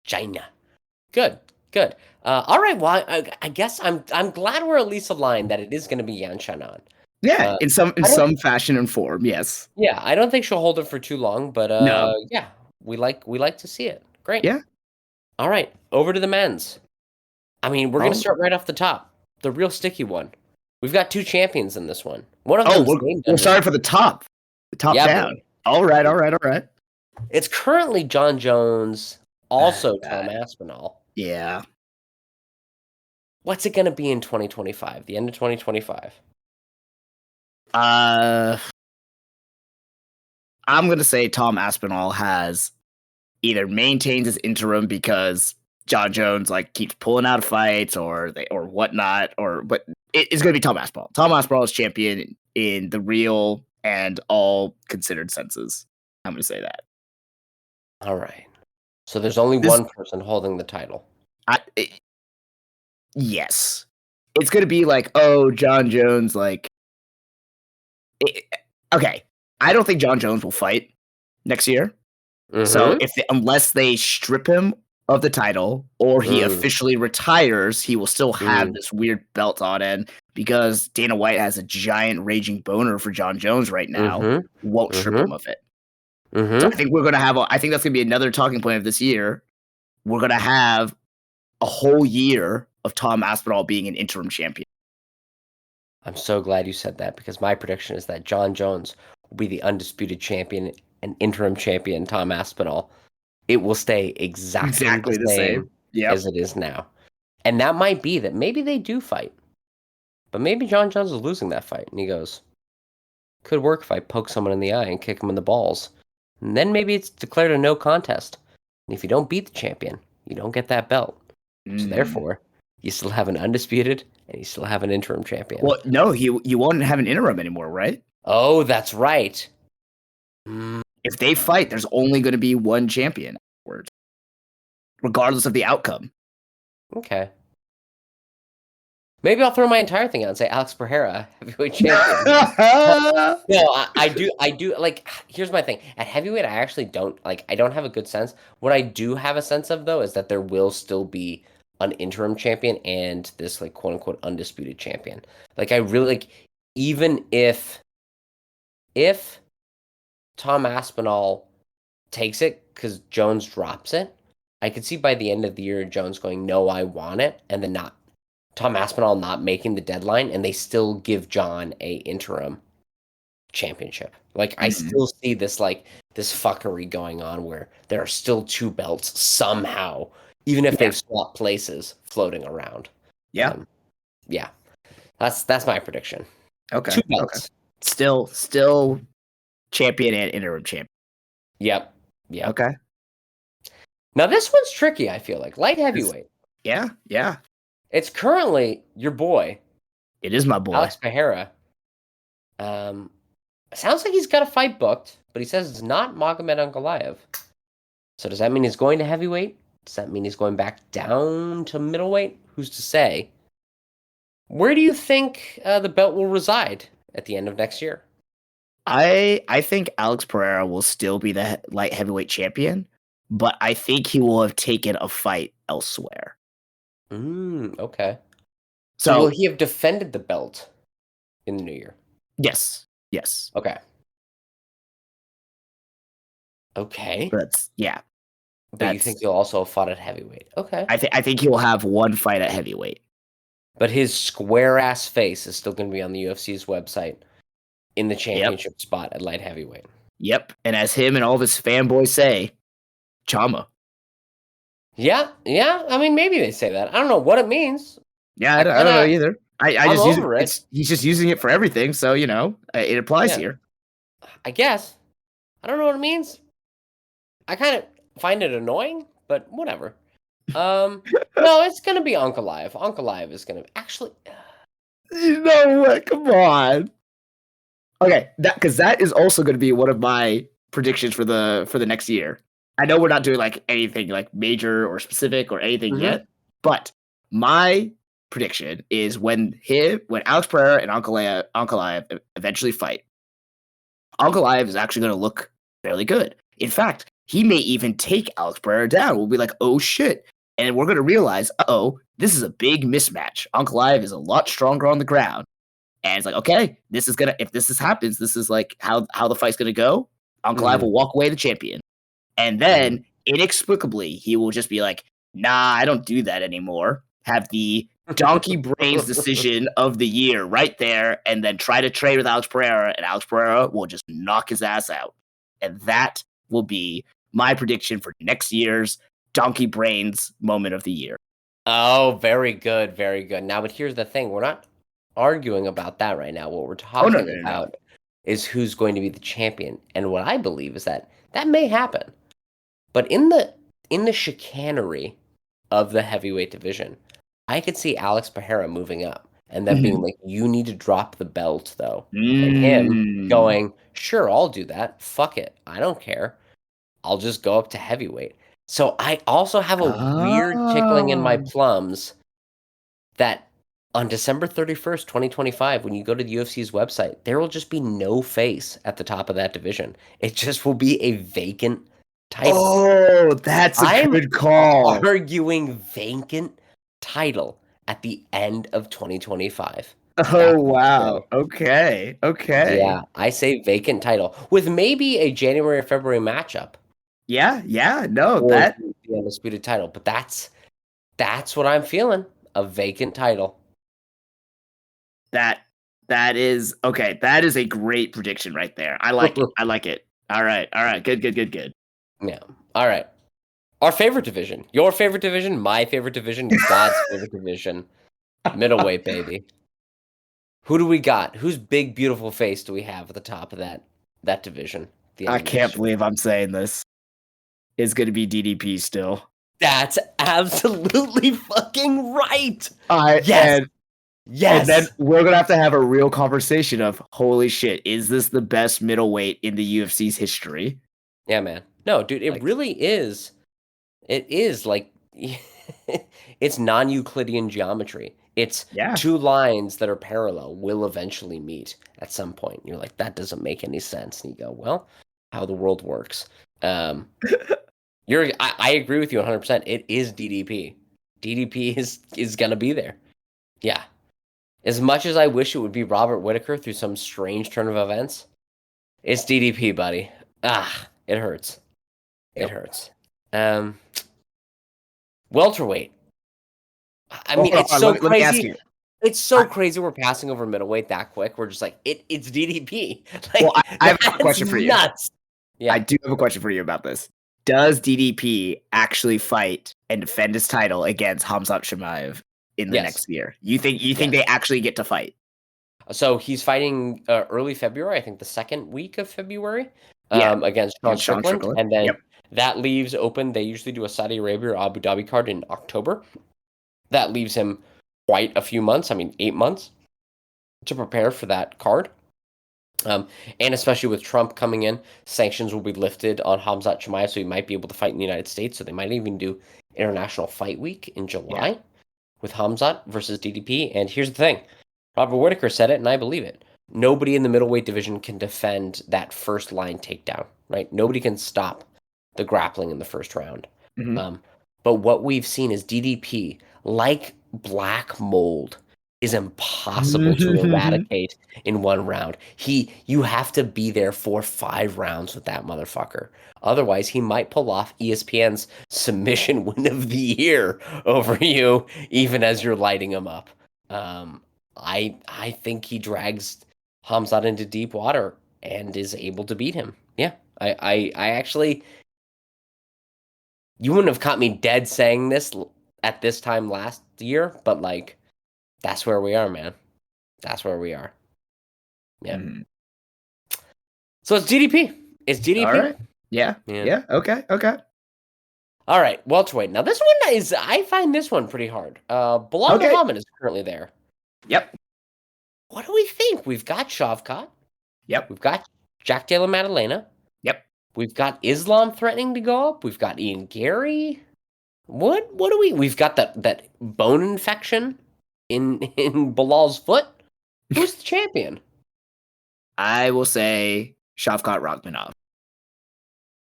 China. Good. Good. All right. Well, I guess I'm glad we're at least aligned that it is going to be Yan Xiaonan. Yeah, in I don't. some fashion and form, yes. Yeah, I don't think she'll hold it for too long, but No. yeah, we like to see it. Great. Yeah. All right, over to the men's. I mean, we're gonna Oh, start right off the top. The real sticky one. We've got two champions in this one. One of oh, them's named we're under starting for the top. The top yeah, down. boy. All right, all right, all right. It's currently John Jones, also Tom God. Aspinall. Yeah. What's it gonna be in 2025? The end of 2025. I'm gonna say Tom Aspinall has either maintains his interim because John Jones like keeps pulling out of fights or whatnot, but it's gonna be Tom Aspinall. Tom Aspinall is champion in the real and all considered senses. I'm gonna say that. All right. So there's only This one person holding the title. Yes. It's gonna be like, oh, John Jones, like okay. I don't think John Jones will fight next year. So Mm-hmm. unless they strip him of the title or he Mm, officially retires, he will still have mm, this weird belt on. And because Dana White has a giant raging boner for John Jones right now, mm-hmm. won't strip Mm-hmm. him of it. So I Mm-hmm. think we're gonna have. I think that's gonna be another talking point of this year. We're gonna have a whole year of Tom Aspinall being an interim champion. I'm so glad you said that because my prediction is that John Jones will be the undisputed champion and interim champion, Tom Aspinall. It will stay exactly the Exactly the same same. Yep. as it is now. And that might be that maybe they do fight, but maybe John Jones is losing that fight. And he goes, could work if I poke someone in the eye and kick him in the balls. And then maybe it's declared a no contest. And if you don't beat the champion, you don't get that belt. So Mm. therefore, you still have an undisputed and you still have an interim champion. Well, no, you won't have an interim anymore, right? Oh, that's right. Mm, If they fight, there's only going to be one champion afterwards, regardless of the outcome. okay. Maybe I'll throw my entire thing out and say Alex Pereira, heavyweight champion. No, I do. Like, here's my thing. At heavyweight, I actually don't like. I don't have a good sense. What I do have a sense of though is that there will still be an interim champion and this like quote unquote undisputed champion. Like, I really like, even if if Tom Aspinall takes it because Jones drops it, I could see by the end of the year Jones going, "No, I want it," and then not Tom Aspinall not making the deadline, and they still give John a interim championship. Like I still see this fuckery going on where there are still two belts somehow, even if Yeah. they've swapped places floating around. Yeah. Yeah, that's my prediction. Okay. Two Okay. belts. Still champion and interim champion. Yep. Yep. Okay. Now this one's tricky, I feel like. Light heavyweight. Yeah. Yeah. It's currently your boy, It is my boy. Alex Pereira. Sounds like he's got a fight booked, but he says it's not Magomed Ankalaev. So does that mean he's going to heavyweight? Does that mean he's going back down to middleweight? Who's to say? Where do you think the belt will reside at the end of next year? I think Alex Pereira will still be the light heavyweight champion, but I think he will have taken a fight elsewhere. Okay. So will So he have defended the belt in the new year? yes. Yes. Okay. Okay. But yeah. But you think he'll also have fought at heavyweight? Okay. I think he will have one fight at heavyweight. But his square ass face is still going to be on the UFC's website in the championship spot at light heavyweight. Yep. And as him and all of his fanboys say, Chama. Yeah. I mean, maybe they say that. I don't know what it means. Yeah, I don't know either. I just use it. He's just using it for everything, so it applies here. I guess. I don't know what it means. I kind of find it annoying, but whatever. No, it's gonna be Ankalaev. Ankalaev is gonna actually. You know what? Come on. Okay, because that is also going to be one of my predictions for the next year. I know we're not doing like anything like major or specific or anything yet, but my prediction is when Alex Pereira and Ankalaev eventually fight, Ankalaev is actually going to look fairly good. In fact, he may even take Alex Pereira down. We'll be like, oh shit. And we're going to realize, this is a big mismatch. Ankalaev is a lot stronger on the ground. And it's like, okay, if this happens, this is like how the fight's going to go. Ankalaev will walk away the champion. And then, inexplicably, he will just be like, nah, I don't do that anymore. Have the donkey brains decision of the year right there, and then try to trade with Alex Pereira, and Alex Pereira will just knock his ass out. And that will be my prediction for next year's donkey brains moment of the year. Oh, very good, very good. Now, but here's the thing. We're not arguing about that right now. What we're talking about is who's going to be the champion. And what I believe is that may happen. But in the chicanery of the heavyweight division, I could see Alex Pereira moving up and then being like, you need to drop the belt, though. And him going, sure, I'll do that. Fuck it. I don't care. I'll just go up to heavyweight. So I also have a weird tickling in my plums that on December 31st, 2025, when you go to the UFC's website, there will just be no face at the top of that division. It just will be a vacant title. Oh, that's a good call. I'm arguing vacant title at the end of 2025. Oh, wow. Okay. Yeah, I say vacant title with maybe a January or February matchup. Yeah. No, or that the undisputed title, but that's what I'm feeling. A vacant title. That is okay. That is a great prediction right there. I like it. I like it. All right. Good. Yeah. All right. Our favorite division. Your favorite division. My favorite division. God's favorite division. Middleweight, baby. Who do we got? Whose big, beautiful face do we have at the top of that division? I can't believe I'm saying this. It's going to be DDP still. That's absolutely fucking right. Yes. Yes. And then we're going to have a real conversation of, holy shit, is this the best middleweight in the UFC's history? Yeah, man. No, dude, it really is. It is like, it's non-Euclidean geometry. It's two lines that are parallel will eventually meet at some point. You're like, that doesn't make any sense. And you go, well, how the world works. I agree with you 100%. It is DDP. DDP is going to be there. Yeah. As much as I wish it would be Robert Whittaker through some strange turn of events, It's DDP, buddy. Ah, it hurts. It Yep. hurts. Um, welterweight. I Well, mean, hold it's on. so Let me ask crazy. you. It's I, so crazy we're passing over middleweight that quick. We're just like, it's DDP. well, Like, I have a that's question for you. nuts. I Yeah. do have a question for you about this. Does DDP actually fight and defend his title against Hamzat Chimaev in the Yes. next year? You think Yes. they actually get to fight? So he's fighting early February, I think the second week of February, Yeah, against Sean against Sean Strickland. Strickland. And then Yep. that leaves open. They usually do a Saudi Arabia or Abu Dhabi card in October. That leaves him quite a few months. I mean, 8 months to prepare for that card. And especially with Trump coming in, sanctions will be lifted on Hamzat Chimaev, so he might be able to fight in the United States. So they might even do International Fight Week in Yeah. July with Hamzat versus DDP. And here's the thing, Robert Whitaker said it, and I believe it. Nobody in the middleweight division can defend that first line takedown, right? Nobody can stop the grappling in the first round. Mm-hmm. But what we've seen is DDP, like black mold, is impossible to eradicate in one round. You have to be there for 5 rounds with that motherfucker. Otherwise, he might pull off ESPN's submission win of the year over you, even as you're lighting him up. I think he drags Hamzat into deep water and is able to beat him. Yeah, I actually, you wouldn't have caught me dead saying this at this time last year, but like, that's where we are, man. That's where we are. Yeah. Mm. So it's DDP. It's All DDP. right. Yeah. Yeah. Yeah. Okay. Okay. All right. Welterweight. Now this one is, I find this one pretty hard. Bilal Okay. Muhammad is currently there. Yep. What do we think? We've got Shavkat. Yep. We've got Jack Della Maddalena. Yep. We've got Islam threatening to go up. We've got Ian Gary. What do we've got that bone infection in Bilal's foot? Who's the champion? I will say Shavkat Rakhmonov.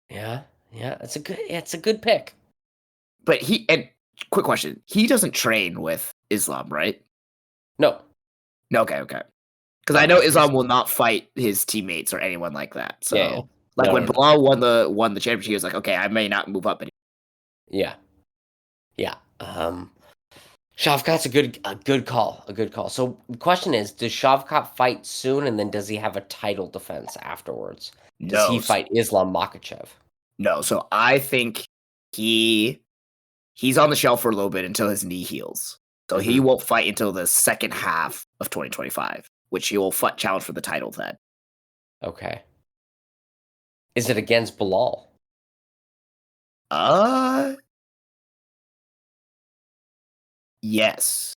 Yeah, it's a good pick. But quick question. He doesn't train with Islam, right? No. No, okay, okay. Because I know Islam will not fight his teammates or anyone like that. So Yeah. like No, when no. Bilal won the championship, he was like, okay, I may not move up anymore. Yeah. Yeah. Shavkat's a good call. A good call. So the question is, does Shavkat fight soon and then does he have a title defense afterwards? Does he No, fight Islam Makhachev? no. So I think he's on the shelf for a little bit until his knee heals. So he won't fight until the second half of 2025, which he will challenge for the title then. Okay. Is it against Bilal? Yes.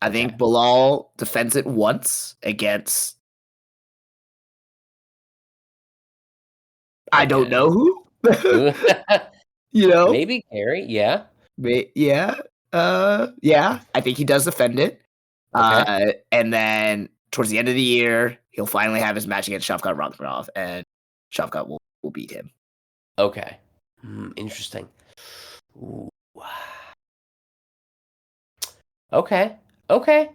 I Okay. think Bilal defends it once against I don't know who. You know? Maybe Gary, yeah. Yeah. Yeah. I think he does defend it. Okay. And then towards the end of the year, he'll finally have his match against Shavkat Rakhmonov, and Shavkat will beat him. Okay. Interesting. Ooh. Okay. Okay.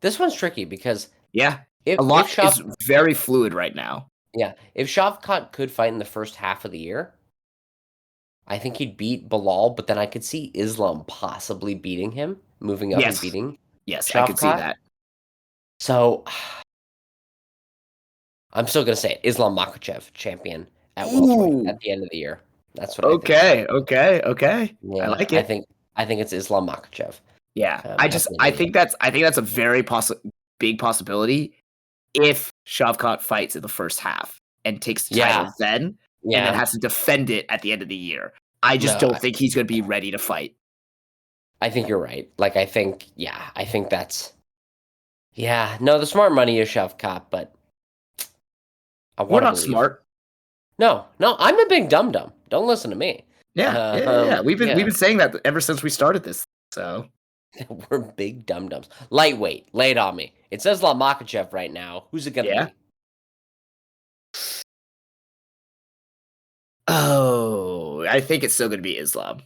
This one's tricky because Yeah. if A lot Shav is very fluid right now. yeah, if Shavkat could fight in the first half of the year, I think he'd beat Bilal, but then I could see Islam possibly beating him, moving up and Yes. beating Yes, I could see Shavkat. that. So I'm still gonna say it. Islam Makhachev, champion at welterweight Ooh. at the end of the year. That's what I think. Okay. Okay. Okay. I Yeah, like it. I think it's Islam Makhachev. Yeah. At the end of the year. I think that's a very big possibility if Shavkat fights in the first half and takes the title then, and then has to defend it at the end of the year. I just don't think he's going to be ready to fight. I think you're right. Like, I think that's, no, the smart money is Shavkat, but We're not smart. No, I'm a big dum-dum. Don't listen to me. Yeah. We've been saying that ever since we started this. So we're big dum-dums. Lightweight, lay it on me. It says Islam Makhachev right now. Who's it gonna be? Oh, I think it's still going to be Islam.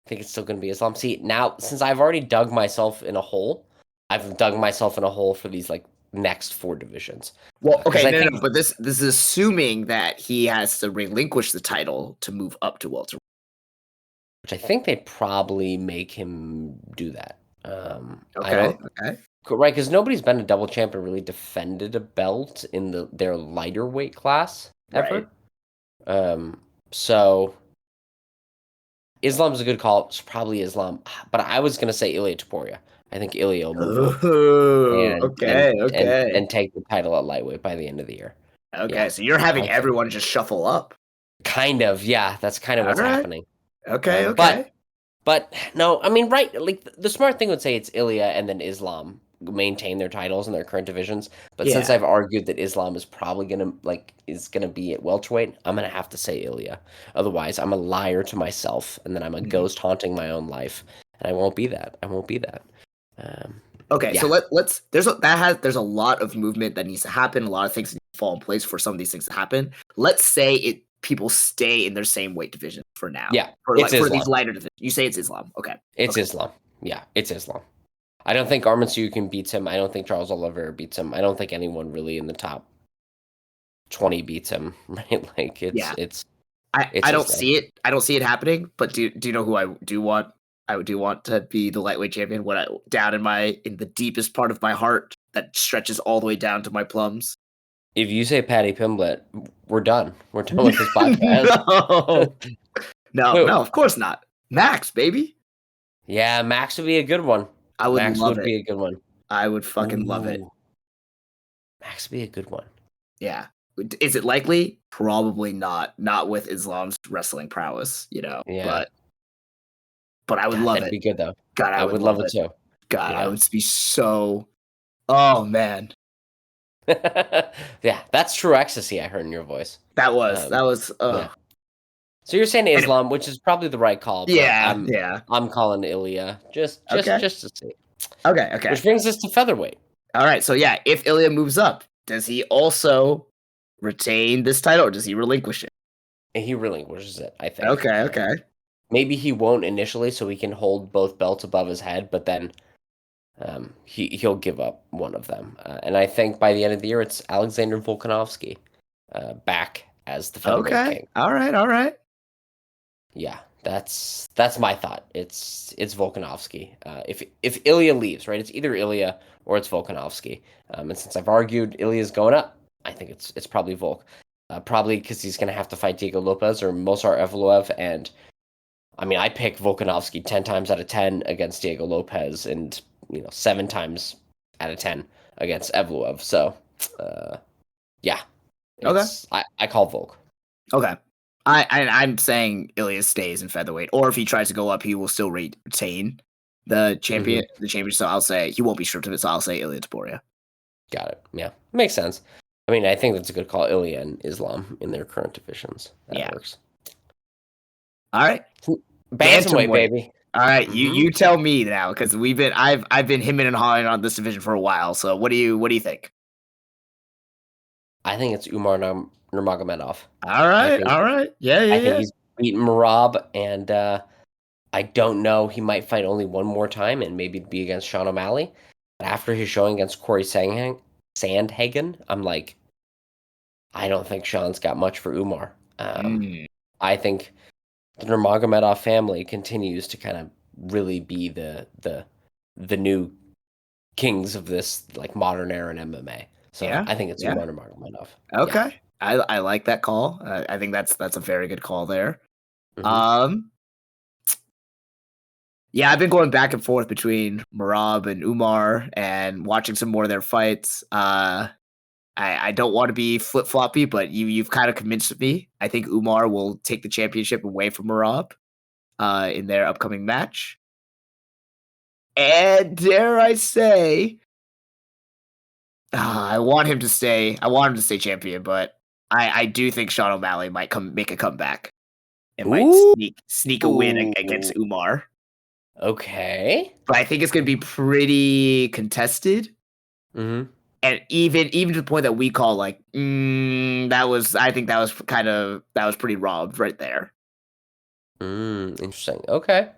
I think it's still going to be Islam. See, now, since I've already dug myself in a hole, I've dug myself in a hole for these, like, next 4 divisions. Well, Because okay, I no, think, but this is assuming that he has to relinquish the title to move up to welterweight. which I think they'd probably make him do that. I Okay, don't okay. right, because nobody's been a double champ and really defended a belt in their lighter weight class Right. ever. So Islam's a good call. It's probably Islam, but I was gonna say Ilia Topuria. I think Ilia will move up Oh, and okay, okay. take the title at lightweight by the end of the year. Yeah, Okay, so you're having I think everyone just shuffle up. kind of. Yeah, that's kind of All what's right. happening. Okay, But okay. no, I mean, right? Like the smart thing would say it's Ilya and then Islam maintain their titles in their current divisions. But since Yeah. I've argued that Islam is probably gonna be at welterweight, I'm gonna have to say Ilya. Otherwise, I'm a liar to myself, and then I'm a Mhm. ghost haunting my own life, and I won't be that. I won't be that. Um, Okay, so yeah, let's there's a lot of movement that needs to happen, a lot of things need to fall in place for some of these things to happen. Let's say people stay in their same weight division for now. yeah, it's For these Islam. lighter divisions. You say it's Islam. Okay. It's Okay. Islam. Yeah, it's Islam. I don't think Armansukin beats him. I don't think Charles Oliveira beats him. I don't think anyone really in the top 20 beats him. Right? Like Yeah. I it's don't Islam. see it. I don't see it happening, but do you know who I do want? I do want to be the lightweight champion when I down in the deepest part of my heart that stretches all the way down to my plums. If you say Patty Pimblett, we're done. We're done with this podcast. No. No, Who? no, of course not. Max, baby. Yeah, Max would be a good one. I would Max love would it. be a good one. I would fucking love it. Ooh, Max would be a good one. Yeah. Is it likely? Probably not. Not with Islam's wrestling prowess, Yeah. But I would God, love that'd it. be good though. God, I I would would love love it it. too. God, I Yeah. would be so. Oh man, Yeah, that's true ecstasy I heard in your voice. that was Um, that was. yeah. So you're saying Anyway, Islam, which is probably the right call, but yeah, yeah. I'm calling Ilya Okay, just to see. okay, okay. Which brings us to featherweight. All right. So yeah, if Ilya moves up, does he also retain this title, or does he relinquish it? And he relinquishes it, I think. Okay, okay. Maybe he won't initially, so he can hold both belts above his head, but then he'll give up one of them. And I think by the end of the year, it's Alexander Volkanovski back as the featherweight Okay. king. All right. All right. Yeah, that's my thought. It's Volkanovski. If Ilya leaves, right, it's either Ilya or it's Volkanovski. And since I've argued Ilya's going up, I think it's probably Volk. Probably because he's going to have to fight Diego Lopez or Mozart Evloev, and I mean, I pick Volkanovski 10 times out of 10 against Diego Lopez and, 7 times out of 10 against Evloev. So, yeah, Okay. I call Volk. Okay. I'm saying Ilya stays in featherweight, or if he tries to go up, he will still retain the Hmm. champion. So I'll say he won't be stripped of it. So I'll say Ilya Taporia. Got it. Yeah, makes sense. I mean, I think that's a good call. Ilya and Islam in their current divisions. That Yeah. works. All right. Bantamweight, Bantamweight. baby. All right. You Hmm. you tell me now because I've been hemming and hawing on this division for a while. So what do you think? I think it's Umar Nurmagomedov. All I right. think All right. Yeah. Yeah. I think Yeah. he's beaten Marab, and I don't know. He might fight only one more time, and maybe it'd be against Sean O'Malley. But after his showing against Corey Sandhagen, I'm like, I don't think Sean's got much for Umar. Mm, I think the Nurmagomedov family continues to kind of really be the new kings of this like modern era in MMA. So yeah. I think it's Yeah. Umar Nurmagomedov. Yeah. Okay. I like that call. I think that's a very good call there. Hmm. Um. Yeah, I've been going back and forth between Marab and Umar and watching some more of their fights. I don't want to be flip floppy, but you've kind of convinced me. I think Umar will take the championship away from Marab in their upcoming match. And dare I say, I want him to stay. I want him to stay champion, but I do think Sean O'Malley might make a comeback and might Ooh. sneak a win against Umar. Okay. But I think it's going to be pretty contested. Hmm. And even to the point that we call like I think that was pretty robbed right there. Interesting. Okay.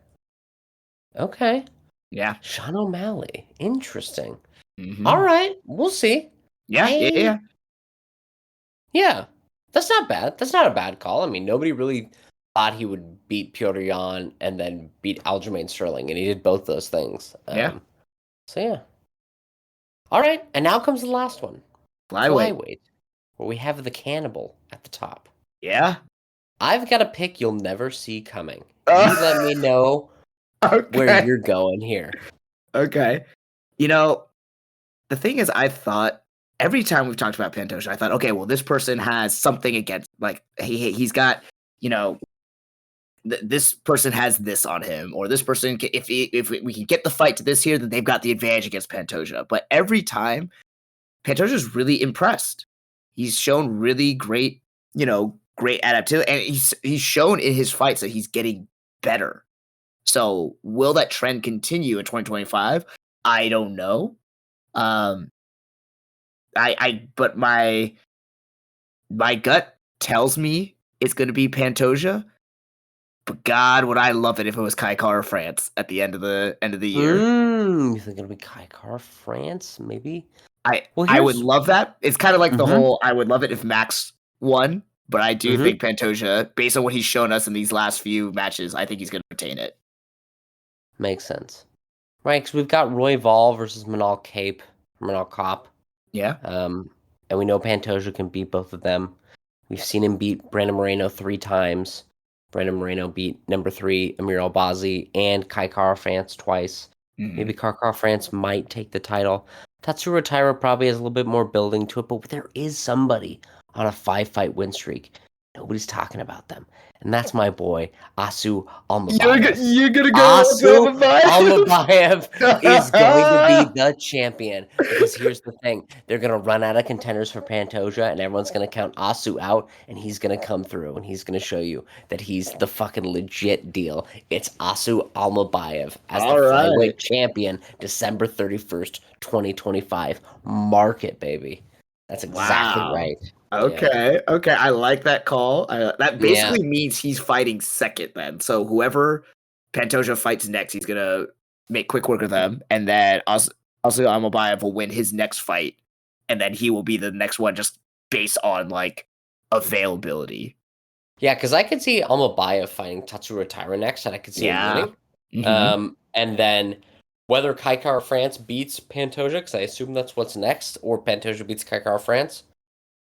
Okay. Yeah. Sean O'Malley. Interesting. All right, we'll see. Yeah, yeah. Yeah, that's not bad. That's not a bad call. I mean, nobody really thought he would beat Petr Yan and then beat Aljamain Sterling, and he did both those things. Yeah. So yeah. All right, and now comes the last one, Flyweight. flyweight, where we have the cannibal at the top. Yeah. I've got a pick you'll never see coming. Uh, You let me know where okay. you're going here. Okay. You know, the thing is, I thought every time we've talked about Pantoja, I thought, okay, well, this person has something against, like, he's got, you know, this person has this on him, or this person, if we can get the fight to this here, then they've got the advantage against Pantoja. But every time, Pantoja's really impressed. He's shown really great, great adaptation, and he's shown in his fights that he's getting better. So will that trend continue in 2025? I don't know. Um, but my gut tells me it's going to be Pantoja. But God, would I love it if it was Kai Kara France at the end of the year. You think it'll be Kai Kara France? Maybe. I would love that. It's kind of like the whole I would love it if Max won, but I do think Pantoja, based on what he's shown us in these last few matches, I think he's going to retain it. Makes sense. Right, because we've got Roy Vol versus Manal Kopp. Yeah. And we know Pantoja can beat both of them. We've seen him beat Brandon Moreno 3 times. Brandon Moreno beat number 3 Amir Albazi and Kai Kara France twice. Maybe Kai Kara France might take the title. Tatsuro Taira probably has a little bit more building to it, but there is somebody on a 5-fight win streak. Nobody's talking about them. And that's my boy, Asu Almabayev. You're going to go Asu Almabayev is going to be the champion. Because here's the thing. They're going to run out of contenders for Pantoja, and everyone's going to count Asu out, and he's going to come through, and he's going to show you that he's the fucking legit deal. It's Asu Almabayev as the flyweight champion, December 31st, 2025. Mark it, baby. That's exactly right. Okay, yeah. Okay, I like that call. That basically means he's fighting second then. So whoever Pantoja fights next, he's gonna make quick work of them, and then also Almabayev will win his next fight, and then he will be the next one just based on like availability. Yeah, because I could see Almabayev fighting Tatsuro Taira next, and I could see him winning. And then whether Kai Kara France beats Pantoja, because I assume that's what's next, or Pantoja beats Kai Kara France,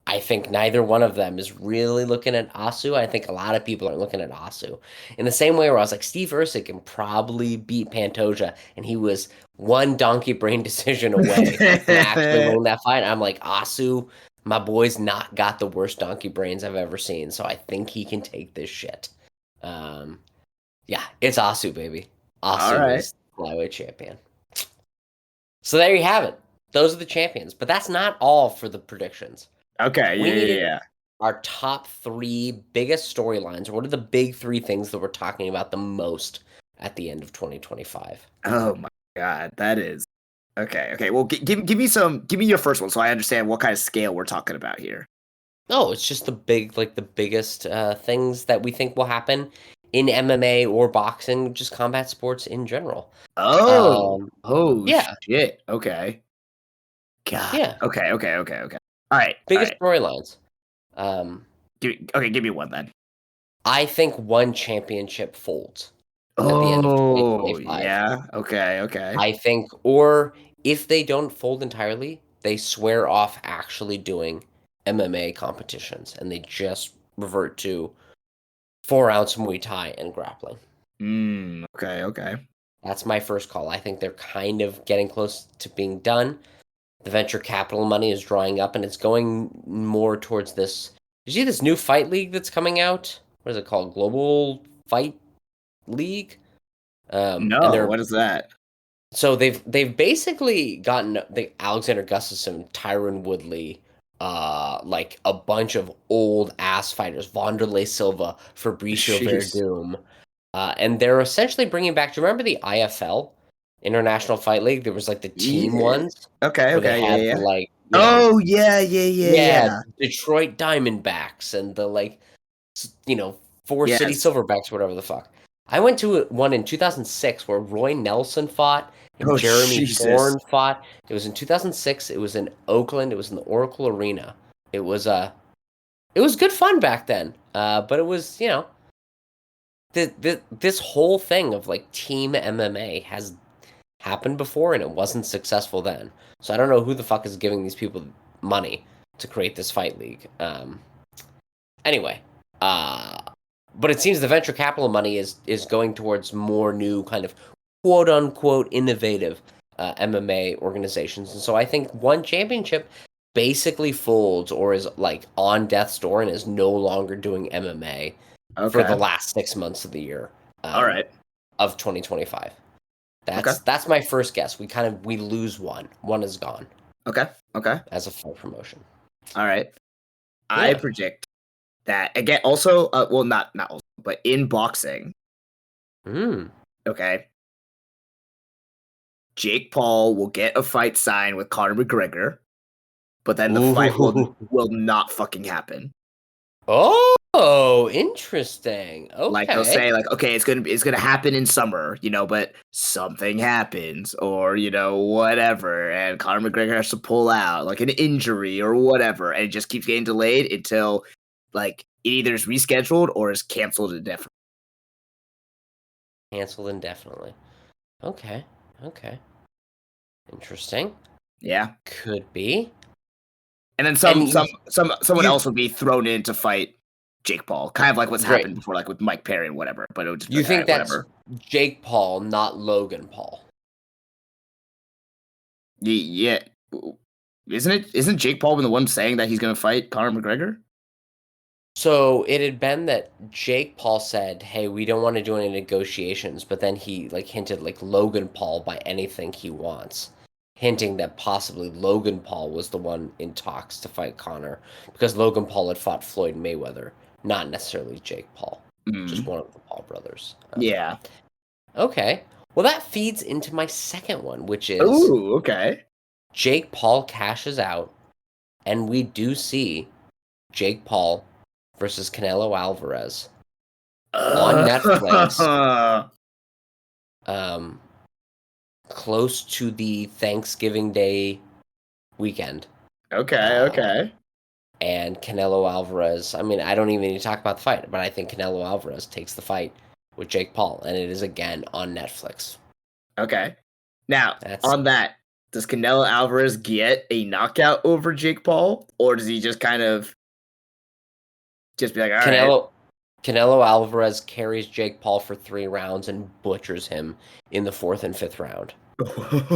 I think neither one of them is really looking at Asu. I think a lot of people are looking at Asu. In the same way where I was like, Steve Usyk can probably beat Pantoja, and he was one donkey brain decision away from actually winning that fight. I'm like, Asu, my boy's not got the worst donkey brains I've ever seen, so I think he can take this shit. Yeah, it's Asu, baby. Asu is flyweight champion. So there you have it. Those are the champions. But that's not all for the predictions. Okay, we needed our top 3 biggest storylines. What are the big 3 things that we're talking about the most at the end of 2025? Oh my God, that is okay. Okay, well, give me your first one so I understand what kind of scale we're talking about here. Oh, it's just the biggest things that we think will happen in MMA or boxing, just combat sports in general. Shit. Okay. God. Yeah. Okay. All right. Biggest storylines. Give me one then. I think one championship folds at the end of 2025. Yeah. Okay. I think, or if they don't fold entirely, they swear off actually doing MMA competitions and they just revert to 4-ounce Muay Thai and grappling. Okay. That's my first call. I think they're kind of getting close to being done. The venture capital money is drying up, and it's going more towards this. Did you see this new fight league that's coming out? What is it called? Global Fight League? No, what is that? So they've basically gotten the Alexander Gustafsson, Tyron Woodley, like a bunch of old ass fighters, Wanderlei Silva, Fabricio Verdum, and they're essentially bringing back. Do you remember the IFL? International Fight League? There was like the team ones. Okay. They had like Detroit Diamondbacks and the 4 City Silverbacks, whatever the fuck. I went to one in 2006 where Roy Nelson fought And Oh, Jeremy Jesus. Thorne fought. It was in 2006. It was in Oakland. It was in the Oracle Arena. It was it was good fun back then. But it was, this whole thing of like team MMA has happened before, and it wasn't successful then. So I don't know who the fuck is giving these people money to create this fight league. Anyway, uh, but it seems the venture capital money is going towards more new kind of quote unquote innovative MMA organizations, and so I think one championship basically folds or is like on death's door and is no longer doing MMA for the Okay. last 6 months of the year All right. of 2025. Okay. That's my first guess. We lose one. One is gone Okay. Okay. as a full promotion. All right. I Yeah. predict that again. Also, well, not also, but in boxing, Mm. okay, Jake Paul will get a fight signed with Conor McGregor, but then the fight Ooh. will not fucking happen. Oh, interesting. Like they'll Okay. say, like, okay, it's gonna happen in summer, but something happens, or whatever, and Conor McGregor has to pull out, like an injury or whatever, and it just keeps getting delayed until like it either is rescheduled or is canceled indefinitely. Canceled indefinitely. Okay. Okay. Interesting. Yeah. Could be. And then And someone you else would be thrown in to fight Jake Paul, kind of like what's right. happened before, like with Mike Perry and whatever. But it would just be You like, all think right, that's whatever. Jake Paul, not Logan Paul? Yeah, isn't it? Isn't Jake Paul been the one saying that he's going to fight Conor McGregor? So it had been that Jake Paul said, "Hey, we don't want to do any negotiations," but then he like hinted like Logan Paul by anything he wants, hinting that possibly Logan Paul was the one in talks to fight Conor because Logan Paul had fought Floyd Mayweather, not necessarily Jake Paul, just Mm, one of the Paul brothers. yeah. Okay, well that feeds into my second one, which is Ooh, okay. Jake Paul cashes out, and we do see Jake Paul versus Canelo Alvarez on Netflix, Uh, um, close to the Thanksgiving Day weekend. okay, Uh, okay, and Canelo Alvarez, I mean, I don't even need to talk about the fight, but I think Canelo Alvarez takes the fight with Jake Paul, and it is again on Netflix. okay. Now, That's on that, does Canelo Alvarez get a knockout over Jake Paul, or does he just kind of just be like, all right? Canelo. Canelo Alvarez carries Jake Paul for 3 rounds and butchers him in the fourth and fifth round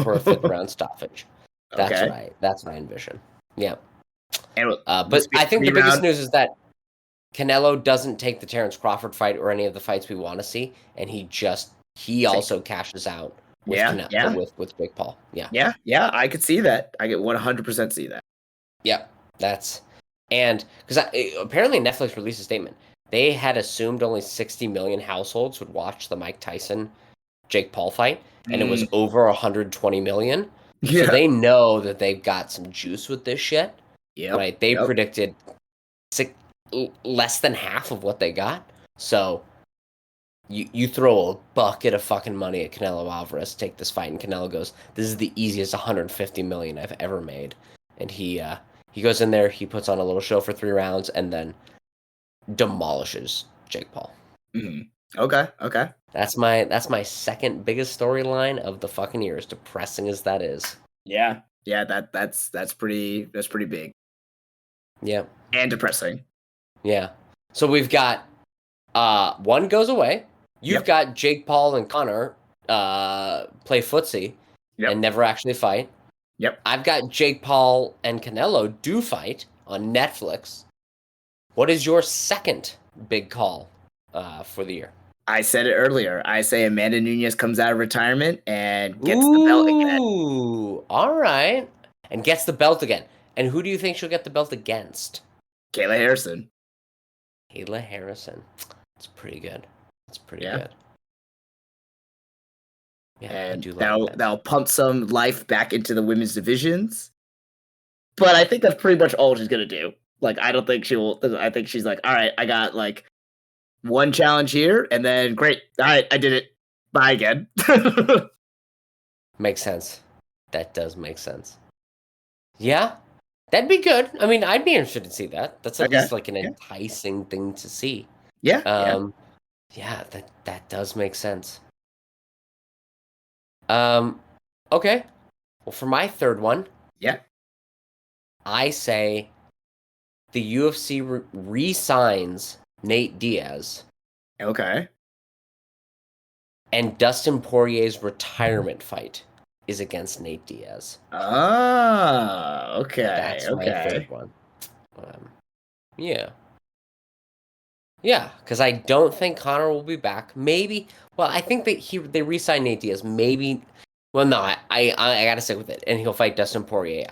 for a fifth round stoppage. That's Okay. right. That's what I envision. Yeah. And But this be a I think three the biggest round. news is that Canelo doesn't take the Terrence Crawford fight or any of the fights we want to see, and he also cashes out with Yeah, yeah, with Jake Paul. Yeah, yeah, yeah. I could see that. I could 100% see that. yeah, that's and because apparently Netflix released a statement. They had assumed only 60 million households would watch the Mike Tyson Jake Paul fight, and it was Mm, over 120 million. So yeah. they know that they've got some juice with this shit, Yep. right? They Yep. predicted less than half of what they got. So you throw a bucket of fucking money at Canelo Alvarez to take this fight, and Canelo goes, "This is the easiest 150 million I've ever made," and he goes in there, he puts on a little show for 3 rounds, and then demolishes Jake Paul. Mhm. Okay. Okay. That's my second biggest storyline of the fucking year, as depressing as that is. Yeah. Yeah. That's pretty big Yeah, and depressing. yeah. So we've got one goes away. You've Yep. got Jake Paul and Connor play footsie and Yep. never actually fight. Yep. I've got Jake Paul and Canelo do fight on Netflix. What is your second big call for the year? I said it earlier. I say Amanda Nunez comes out of retirement and gets the belt again. Ooh, all right. And gets the belt again. And who do you think she'll get the belt against? Kayla Harrison. Kayla Harrison. That's pretty good. That's pretty Yeah. good. Yeah, I And do like that. that'll pump some life back into the women's divisions. But I think that's pretty much all she's gonna do. Like, I don't think she will. I think she's like, all right, I got like one challenge here, and then great. All right, I did it. Bye again. Makes sense. That does make sense. Yeah, that'd be good. I mean, I'd be interested to see that. That's at Okay. least like an Yeah. enticing thing to see. Yeah. Yeah. Um, yeah, that does make sense. Um, okay. Well, for my third one, Yeah. I say the UFC re-signs Nate Diaz Okay. and Dustin Poirier's retirement fight is against Nate Diaz. Ah, okay. That's my third Okay. one. Um, yeah. Yeah, because I don't think Connor will be back. Maybe. Well, I think that they re-signed Nate Diaz. Maybe. Well, no, I gotta stick with it, and he'll fight Dustin Poirier.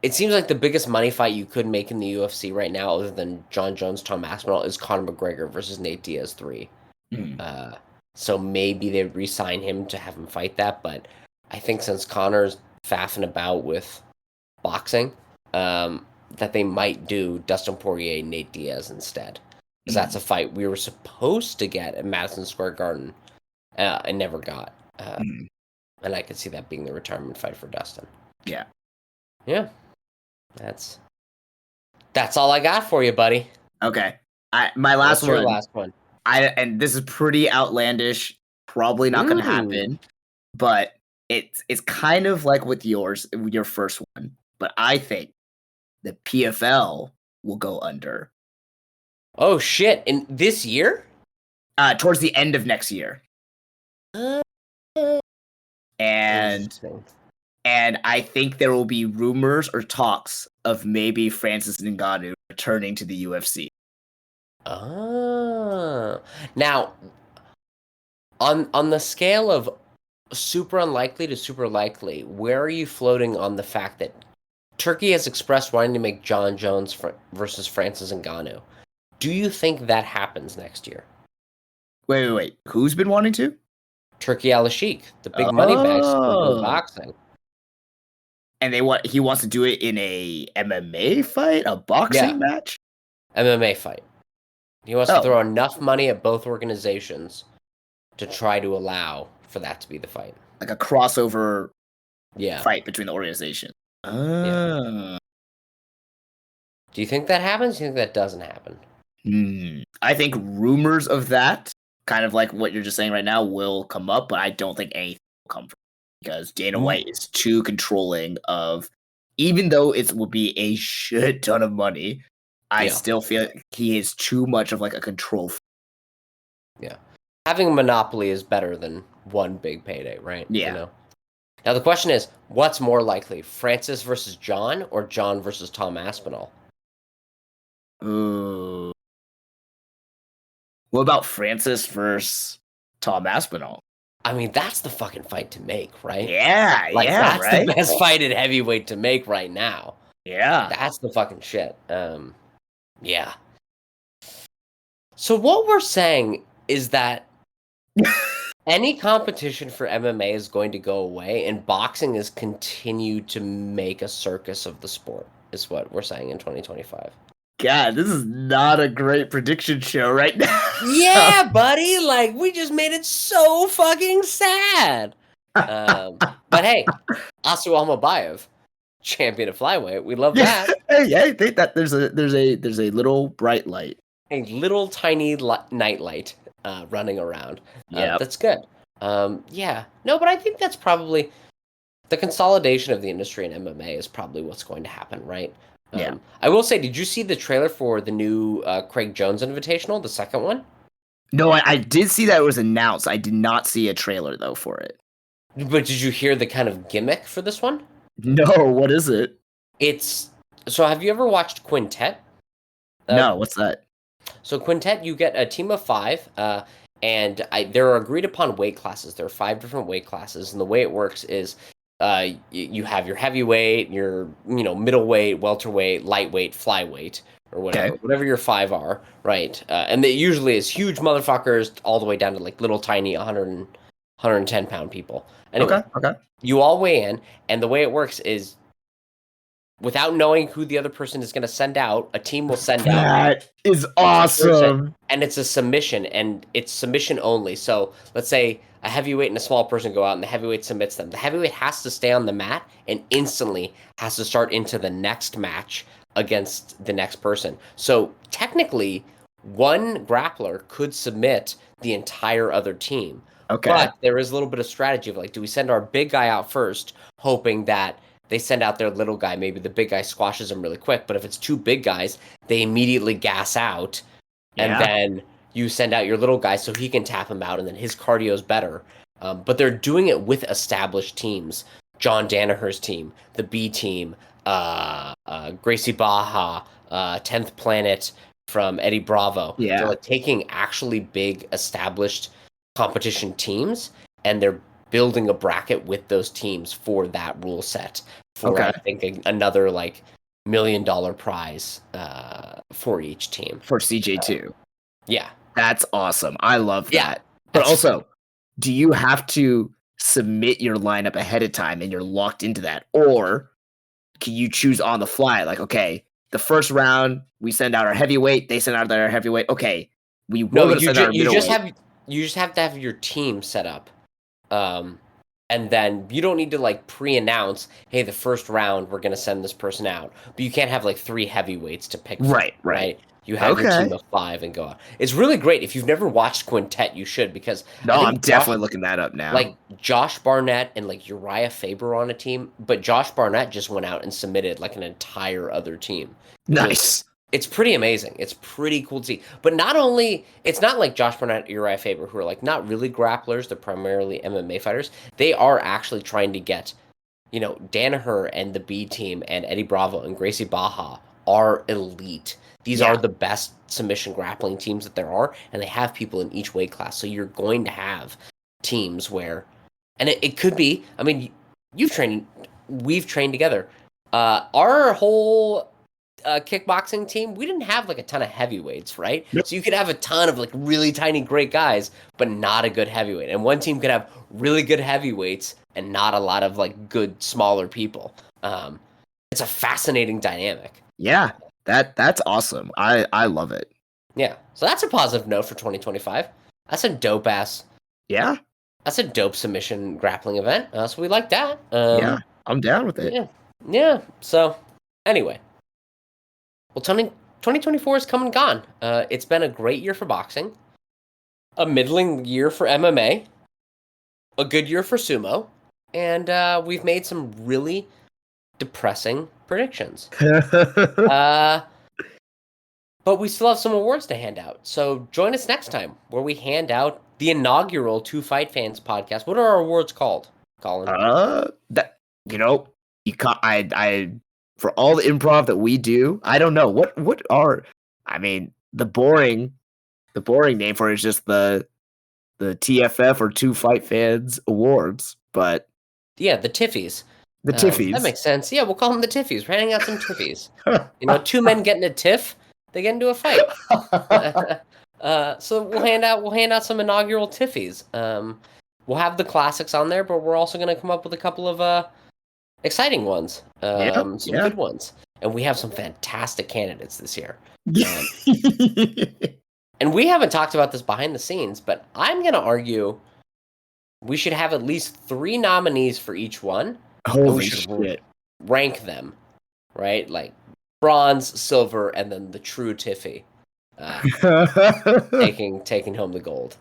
It seems like the biggest money fight you could make in the UFC right now, other than John Jones, Tom Aspinall, is Conor McGregor versus Nate Diaz 3. Hmm. So maybe they'd re-sign him to have him fight that, but I think since Conor's faffing about with boxing, that they might do Dustin Poirier, Nate Diaz instead. Because that's a fight we were supposed to get at Madison Square Garden and never got. Hmm. And I could see that being the retirement fight for Dustin. Yeah. Yeah. That's all I got for you, buddy. Okay. My last What's your one. last one? And this is pretty outlandish. Probably not going to happen, but it's kind of like with your first one. But I think the PFL will go under. Oh shit! In this year? Towards the end of next year. And I think there will be rumors or talks of maybe Francis Ngannou returning to the UFC. Now on the scale of super unlikely to super likely, where are you floating on the fact that Turkey has expressed wanting to make John Jones versus Francis Ngannou? Do you think that happens next year? Wait. Who's been wanting to? Turkey Al-Sheikh, the big money bags for Oh. boxing. And he wants to do it in a MMA fight, a boxing match? MMA fight. He wants to throw enough money at both organizations to try to allow for that to be the fight. Like a crossover fight between the organizations. Yeah. Do you think that happens? Do you think that doesn't happen? I think rumors of that, kind of like what you're just saying right now, will come up, but I don't think anything will come from it because Dana White is too controlling of, even though it will be a shit ton of money, I still feel he is too much of like a control. Yeah. Having a monopoly is better than one big payday, right? Yeah. You know? Now the question is, what's more likely, Francis versus John or John versus Tom Aspinall? Ooh. What about Francis versus Tom Aspinall? I mean, that's the fucking fight to make, right? Yeah, like, yeah, that's the best fight at heavyweight to make right now. Yeah. That's the fucking shit. Yeah. So what we're saying is that any competition for MMA is going to go away, and boxing is continued to make a circus of the sport, is what we're saying in 2025. God, this is not a great prediction show right now. Yeah, buddy. Like, we just made it so fucking sad. But hey, Asu Almabayev, champion of flyweight. We love that. Hey, I think that there's a little bright light. A little tiny nightlight running around. Yeah. That's good. Yeah. No, but I think that's probably the consolidation of the industry in MMA is probably what's going to happen, right? Yeah. I will say, did you see the trailer for the new Craig Jones Invitational, the second one? No, I did see that it was announced. I did not see a trailer though for it. But did you hear the kind of gimmick for this one? No, what is it? So have you ever watched Quintet? No, what's that? So Quintet, you get a team of 5, and there are agreed upon weight classes. There are 5 different weight classes, and the way it works is you have your heavyweight, your middleweight, welterweight, lightweight, flyweight, or whatever your 5 are, right? And it usually is huge motherfuckers all the way down to like little tiny 110 pound people. Anyway, Okay. you all weigh in, and the way it works is without knowing who the other person is going to send out, a team will send out. That is awesome. And it's a submission, and it's submission only. So let's say a heavyweight and a small person go out, and the heavyweight submits them. The heavyweight has to stay on the mat and instantly has to start into the next match against the next person. So technically, one grappler could submit the entire other team. Okay. But there is a little bit of strategy of like, do we send our big guy out first, hoping that they send out their little guy, maybe the big guy squashes him really quick, but if it's two big guys, they immediately gas out, and then you send out your little guy so he can tap him out, and then his cardio is better. But they're doing it with established teams. John Danaher's team, the B team, Gracie Baja, 10th Planet from Eddie Bravo. Yeah. They're like taking actually big established competition teams, and they're building a bracket with those teams for that rule set for I think another like $1 million prize for each team for CJ2. Yeah, that's awesome. I love that. But also, do you have to submit your lineup ahead of time and you're locked into that, or can you choose on the fly? Like, okay, the first round we send out our heavyweight, they send out their heavyweight. Okay, we will send out our middleweight. You just have to have your team set up. And then you don't need to like pre-announce, hey, the first round we're gonna send this person out. But you can't have like 3 heavyweights to pick from, right? You have your team of 5 and go out. It's really great. If you've never watched Quintet, you should, because I'm definitely looking that up now. Like Josh Barnett and like Uriah Faber on a team, but Josh Barnett just went out and submitted like an entire other team. Nice. It's pretty amazing. It's pretty cool to see. But not only, it's not like Josh Barnett and Uriah Faber, who are like not really grapplers, they're primarily MMA fighters. They are actually trying to get, Danaher and the B team and Eddie Bravo and Gracie Baja are elite. These are the best submission grappling teams that there are, and they have people in each weight class. So you're going to have teams where, and it could be, I mean, we've trained together. Our whole kickboxing team, we didn't have like a ton of heavyweights, right? Yep. So you could have a ton of like really tiny great guys, but not a good heavyweight. And one team could have really good heavyweights and not a lot of like good smaller people. It's a fascinating dynamic. Yeah, that's awesome. I love it. Yeah, so that's a positive note for 2025. That's a dope ass. Yeah, that's a dope submission grappling event. So we like that. Yeah, I'm down with it. Yeah. So anyway. Well, 2024 is come and gone. It's been a great year for boxing, a middling year for MMA, a good year for sumo, and we've made some really depressing predictions. But we still have some awards to hand out. So join us next time where we hand out the inaugural Two Fight Fans podcast. What are our awards called, Colin? For all the improv that we do, I don't know what are. I mean, the boring name for it is just the TFF or Two Fight Fans Awards. But yeah, the Tiffies. The Tiffies. That makes sense. Yeah, we'll call them the Tiffies. We're handing out some Tiffies. 2 men get in a tiff, they get into a fight. So we'll hand out some inaugural Tiffies. We'll have the classics on there, but we're also going to come up with a couple of exciting ones, some good ones, and we have some fantastic candidates this year. And we haven't talked about this behind the scenes, but I'm going to argue we should have at least 3 nominees for each one. Holy shit! Rank them, right? Like bronze, silver, and then the true Tiffy, taking home the gold.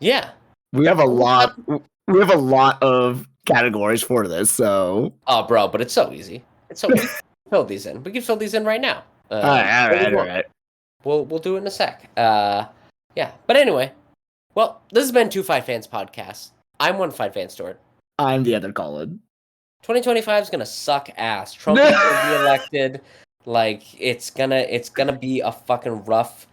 Yeah, we have a lot. We have a lot of categories for this, so bro, but it's so easy. We can fill these in. We can fill these in right now. All right. We'll do it in a sec. Yeah, but anyway, well, this has been Two Fight Fans podcast. I'm one Fight Fan Stuart. I'm the other Colin. 2025 is gonna suck ass. Trump is gonna be elected. Like it's gonna be a fucking rough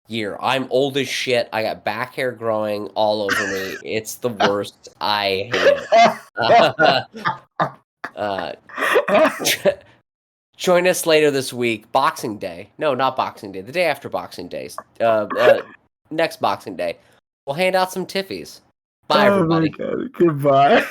year. I'm old as shit. I got back hair growing all over me. It's the worst. I hate it. Join us later this week. Boxing Day. No, not Boxing Day. The day after Boxing Day. Next Boxing Day. We'll hand out some Tiffies. Bye, everybody. Oh my God. Goodbye.